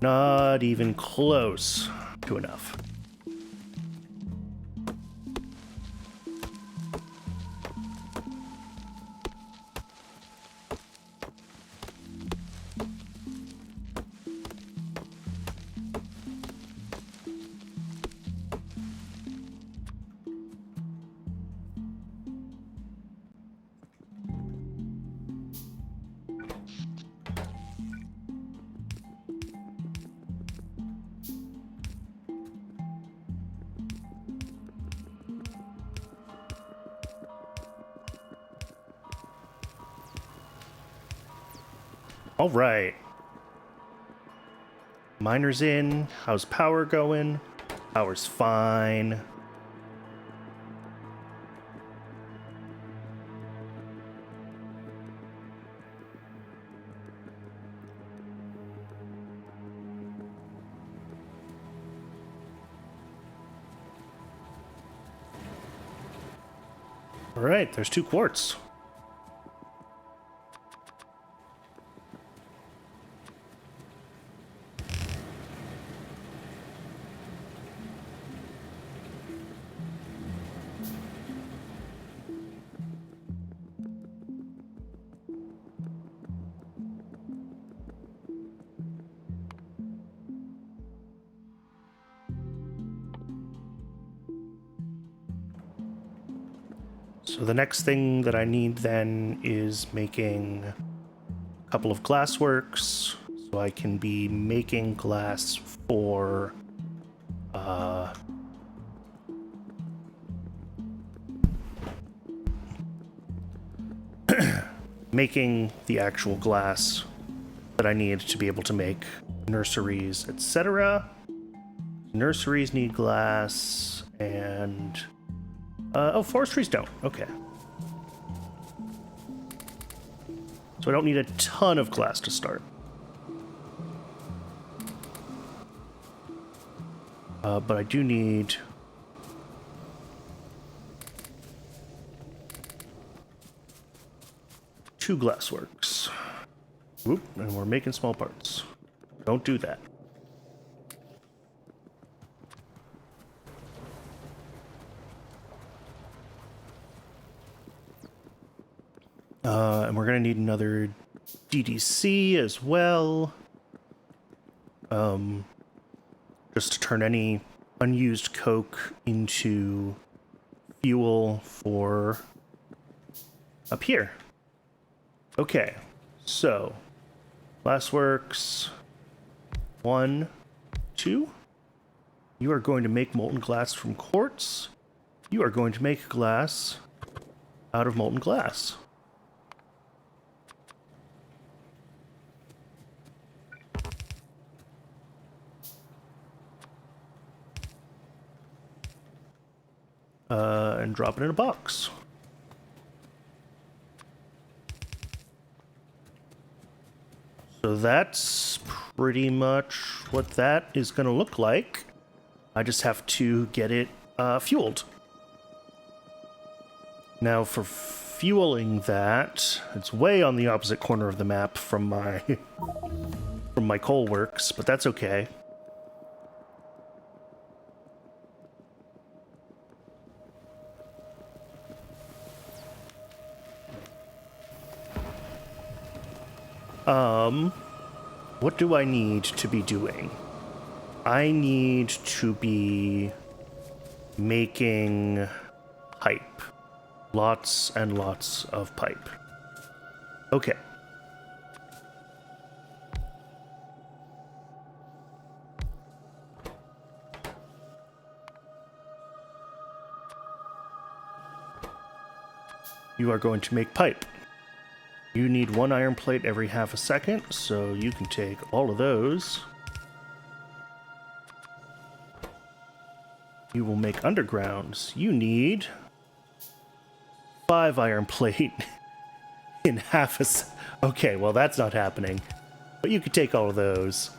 Not even close to enough. All right. Miner's in. How's power going? Power's fine. All right, there's 2 quartz. So the next thing that I need then is making a couple of glassworks so I can be making glass for making the actual glass that I need to be able to make nurseries, etc. Nurseries need glass, and oh, forestries don't. Okay. So I don't need a ton of glass to start. But I do need two glassworks. Oop, and we're making small parts. Don't do that. And we're going to need another DDC as well. Just to turn any unused coke into fuel for up here. Okay, so glassworks 1, 2. You are going to make molten glass from quartz. You are going to make glass out of molten glass. And drop it in a box. So that's pretty much what that is going to look like. I just have to get it fueled. Now for fueling that, it's way on the opposite corner of the map from my from my coal works, but that's okay. What do I need to be doing? I need to be making pipe. Lots and lots of pipe. Okay. You are going to make pipe. You need 1 iron plate every half a second, so you can take all of those. You will make undergrounds. You need 5 iron plate in half a Okay, well that's not happening. But you could take all of those.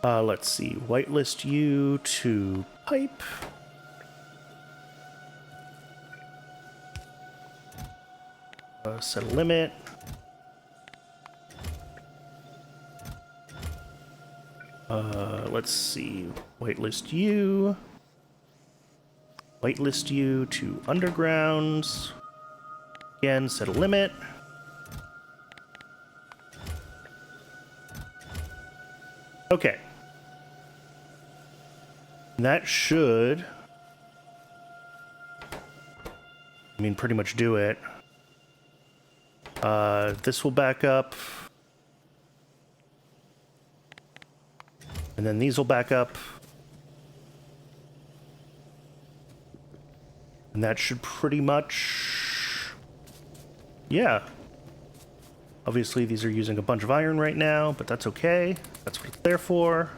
Let's see. Whitelist you to pipe. Set a limit. Let's see. Whitelist you. Whitelist you to undergrounds. Again, set a limit. Okay. That should, I mean, pretty much do it. This will back up. And then these will back up. And that should pretty much... Yeah. Obviously, these are using a bunch of iron right now, but that's okay. That's what it's there for.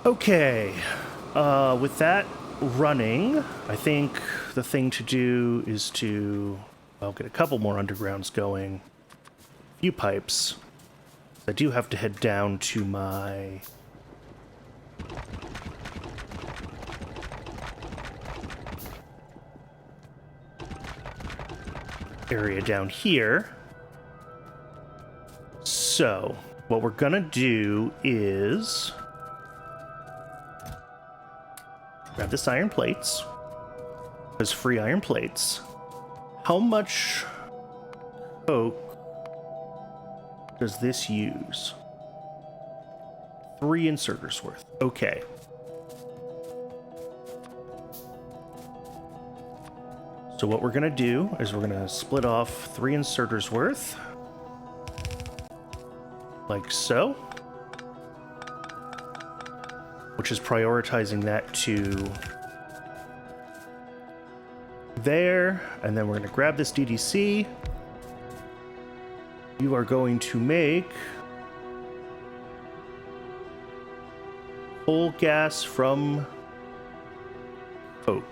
Okay, with that running, I think the thing to do is to, well, get a couple more undergrounds going, a few pipes. I do have to head down to my area down here. So, what we're gonna do is grab this iron plates. There's free iron plates. How much coke does this use? 3 inserters worth. Okay. So what we're gonna do is we're gonna split off 3 inserters worth. Like so. Which is prioritizing that to there, and then we're going to grab this DDC. You are going to make whole gas from coke.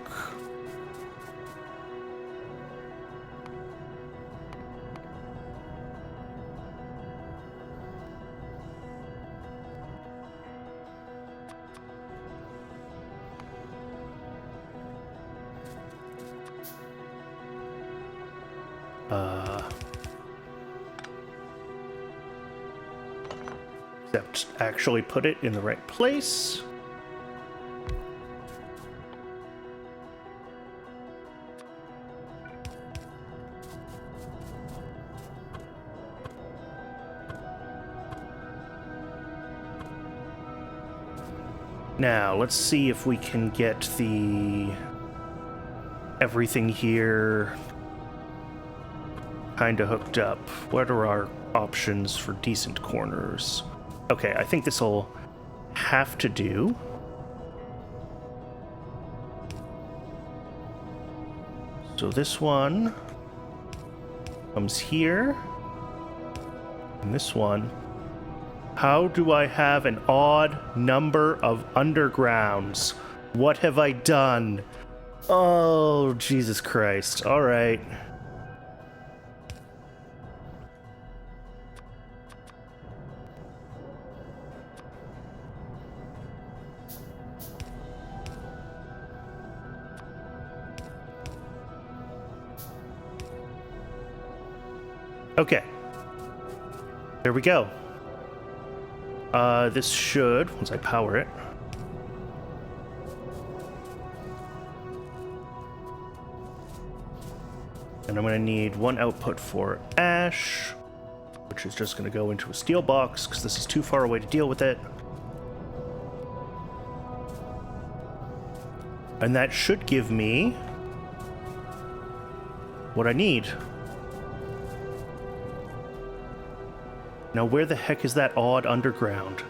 Except actually put it in the right place. Now, let's see if we can get the everything here kind of hooked up. What are our options for decent corners? Okay, I think this will have to do. So this one comes here, and this one. How do I have an odd number of undergrounds? What have I done? Oh, Jesus Christ. All right. Okay. There we go. This should, once I power it. And I'm going to need 1 output for ash, which is just going to go into a steel box, because this is too far away to deal with it. And that should give me what I need. Now, where the heck is that odd underground?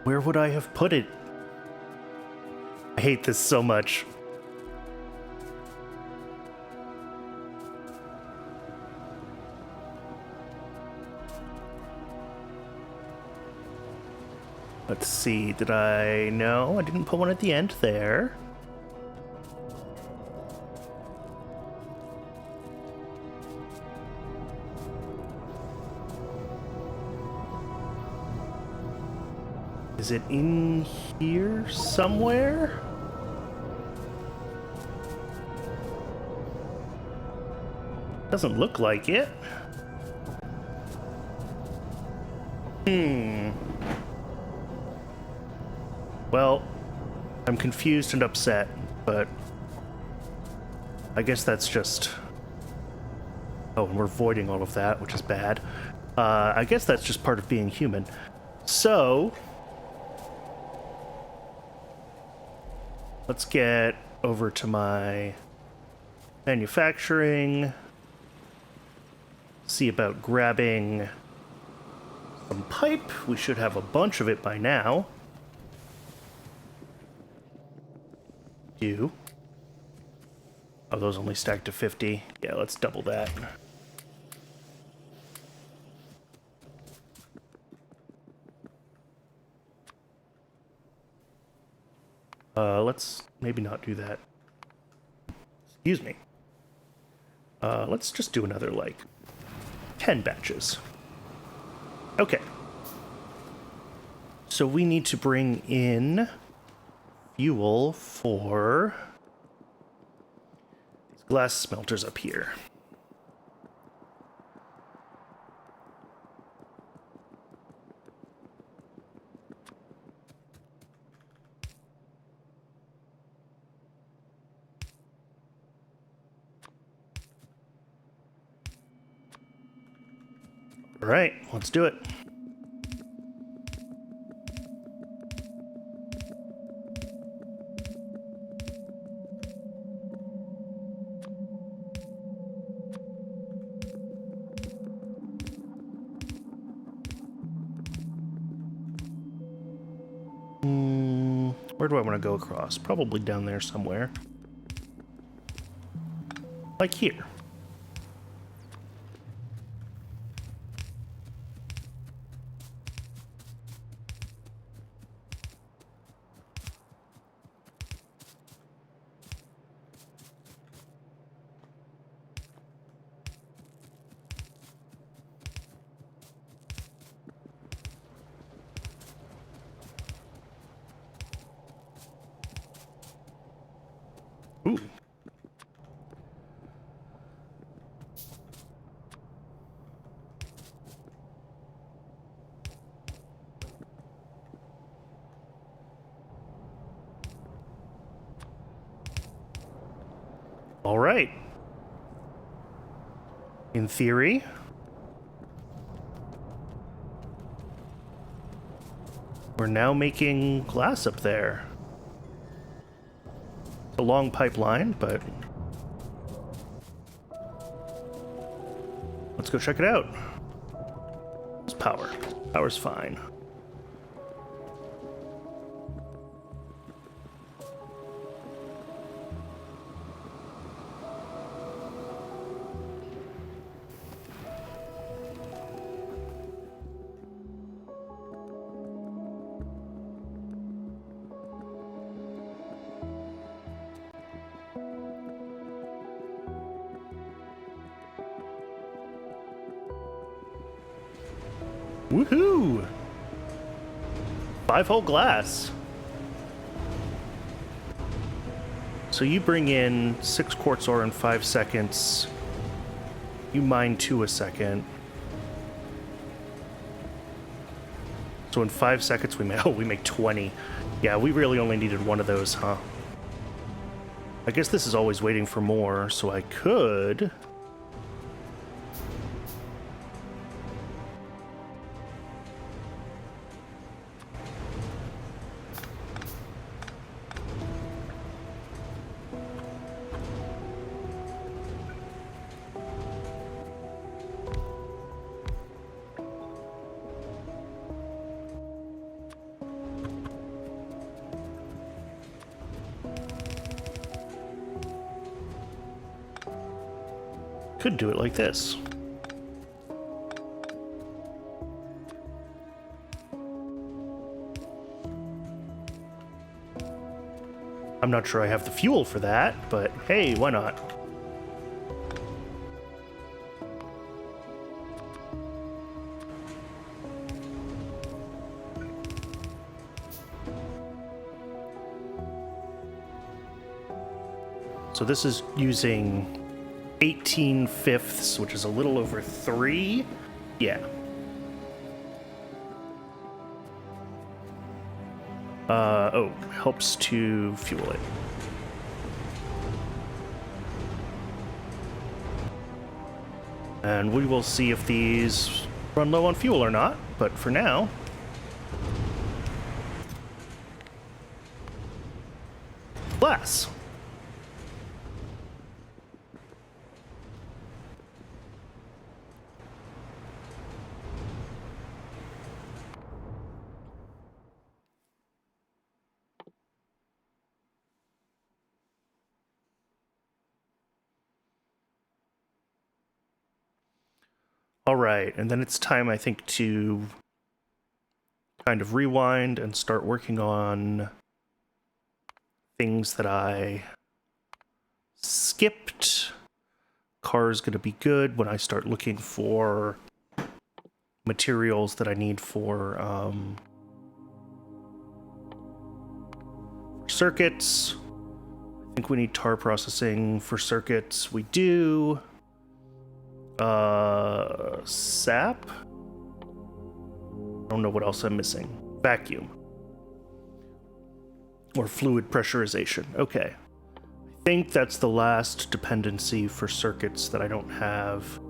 Where would I have put it? I hate this so much. Let's see, did I... No, I didn't put one at the end there. Is it in here somewhere? Doesn't look like it. Well, I'm confused and upset, but I guess that's just... Oh, and we're voiding all of that, which is bad. I guess that's just part of being human. So... let's get over to my manufacturing. See about grabbing some pipe. We should have a bunch of it by now. Oh, those only stack to 50. Yeah, let's double that. Let's maybe not do that. Excuse me. Let's just do another, like, 10 batches. Okay. So we need to bring in fuel for these glass smelters up here. All right, let's do it. Where do I want to go across? Probably down there somewhere. Like here. Ooh. All right. In theory, we're now making glass up there. It's a long pipeline, but let's go check it out. It's power. Power's fine. Woohoo! 5-hole glass. So you bring in 6 quartz ore in 5 seconds. You mine 2 a second. So in 5 seconds we make 20. Yeah, we really only needed one of those, huh? I guess this is always waiting for more, so I could... Could do it like this. I'm not sure I have the fuel for that, but hey, why not? So this is using 18/5, which is a little over 3. Yeah. Oh, helps to fuel it. And we will see if these run low on fuel or not, but for now... Glass! All right, and then it's time, I think, to kind of rewind and start working on things that I skipped. Car's going to be good when I start looking for materials that I need for circuits. I think we need tar processing for circuits. We do. Sap? I don't know what else I'm missing. Vacuum. Or fluid pressurization. Okay. I think that's the last dependency for circuits that I don't have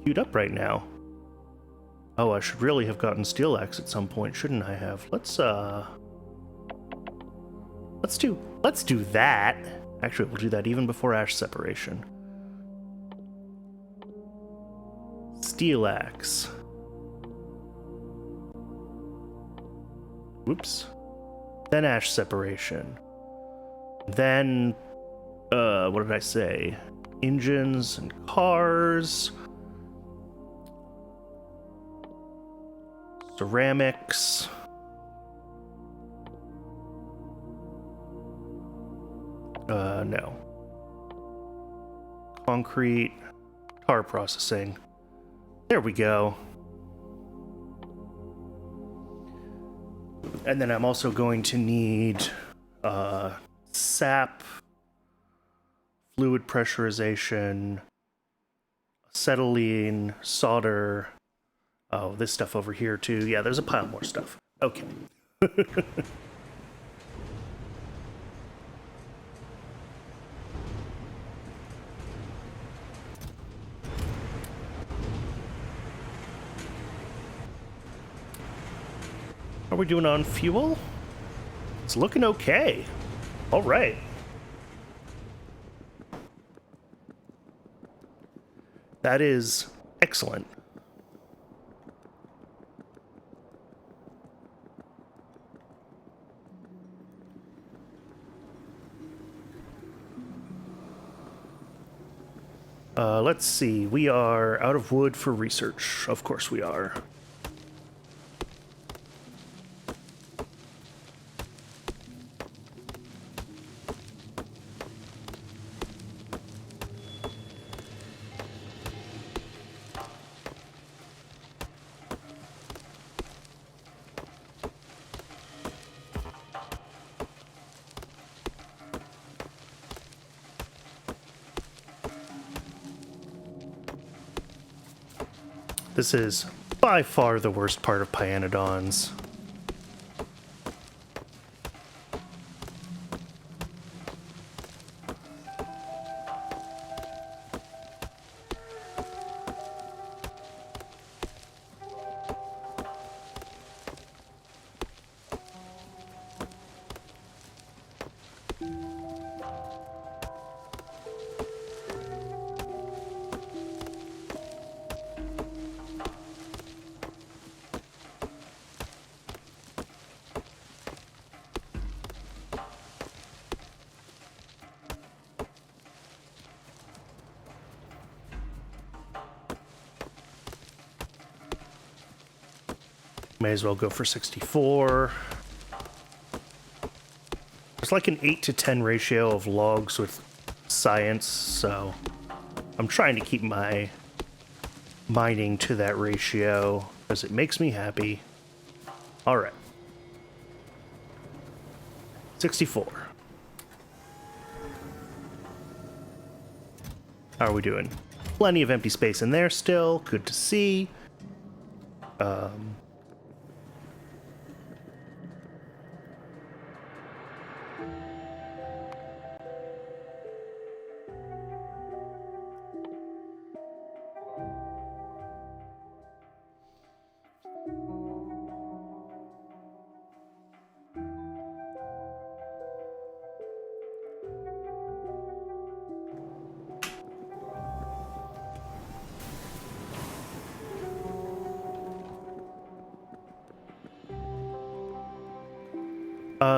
queued up right now. Oh, I should really have gotten steel axe at some point, shouldn't I have? Let's do that. Actually, we'll do that even before ash separation. Steel axe. Whoops. Then ash separation. Then, what did I say? Engines and cars. Ceramics. No. Concrete. Tar processing. There we go. And then I'm also going to need sap, fluid pressurization, acetylene, solder. Oh, this stuff over here too. Yeah, there's a pile more stuff. Okay. How are we doing on fuel? It's looking okay. All right. That is excellent. Let's see. We are out of wood for research. Of course we are. This is by far the worst part of Pyanodons. May as well go for 64. There's like an 8 to 10 ratio of logs with science, so I'm trying to keep my mining to that ratio because it makes me happy. All right. 64. How are we doing? Plenty of empty space in there still. Good to see.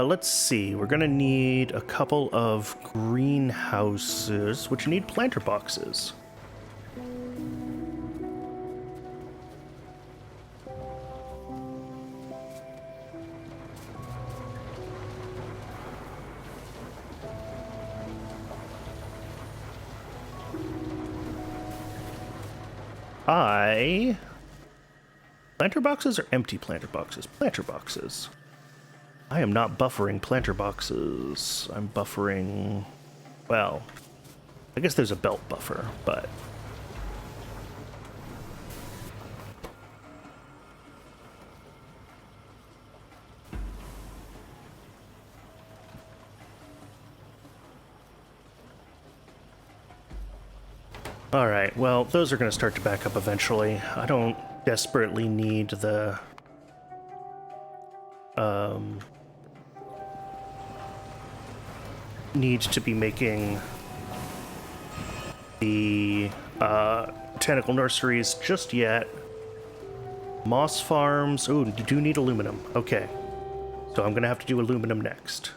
Let's see. We're gonna need a couple of greenhouses, which need planter boxes. Planter boxes or empty planter boxes? Planter boxes. I am not buffering planter boxes. I'm buffering... well, I guess there's a belt buffer, but... alright, well, those are going to start to back up eventually. I don't desperately need the... need to be making the botanical nurseries just yet. Moss farms. Oh, you do need aluminum. Okay. So I'm going to have to do aluminum next.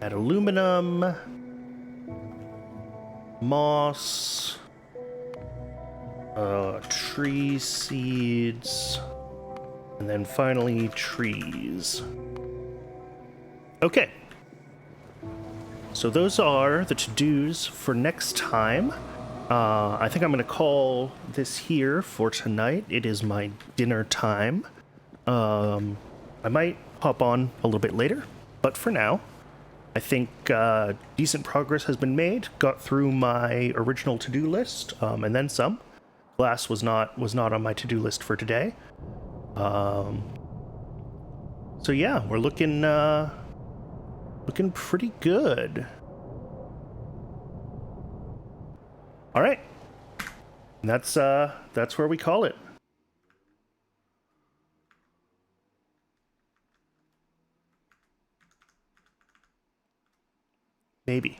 Add aluminum. Moss. Tree seeds. And then finally trees. Okay. So those are the to-dos for next time. I think I'm going to call this here for tonight. It is my dinner time. I might hop on a little bit later, but for now, I think decent progress has been made. Got through my original to-do list, and then some. Glass was not on my to-do list for today. So yeah, we're looking pretty good. All right, and that's where we call it. Maybe.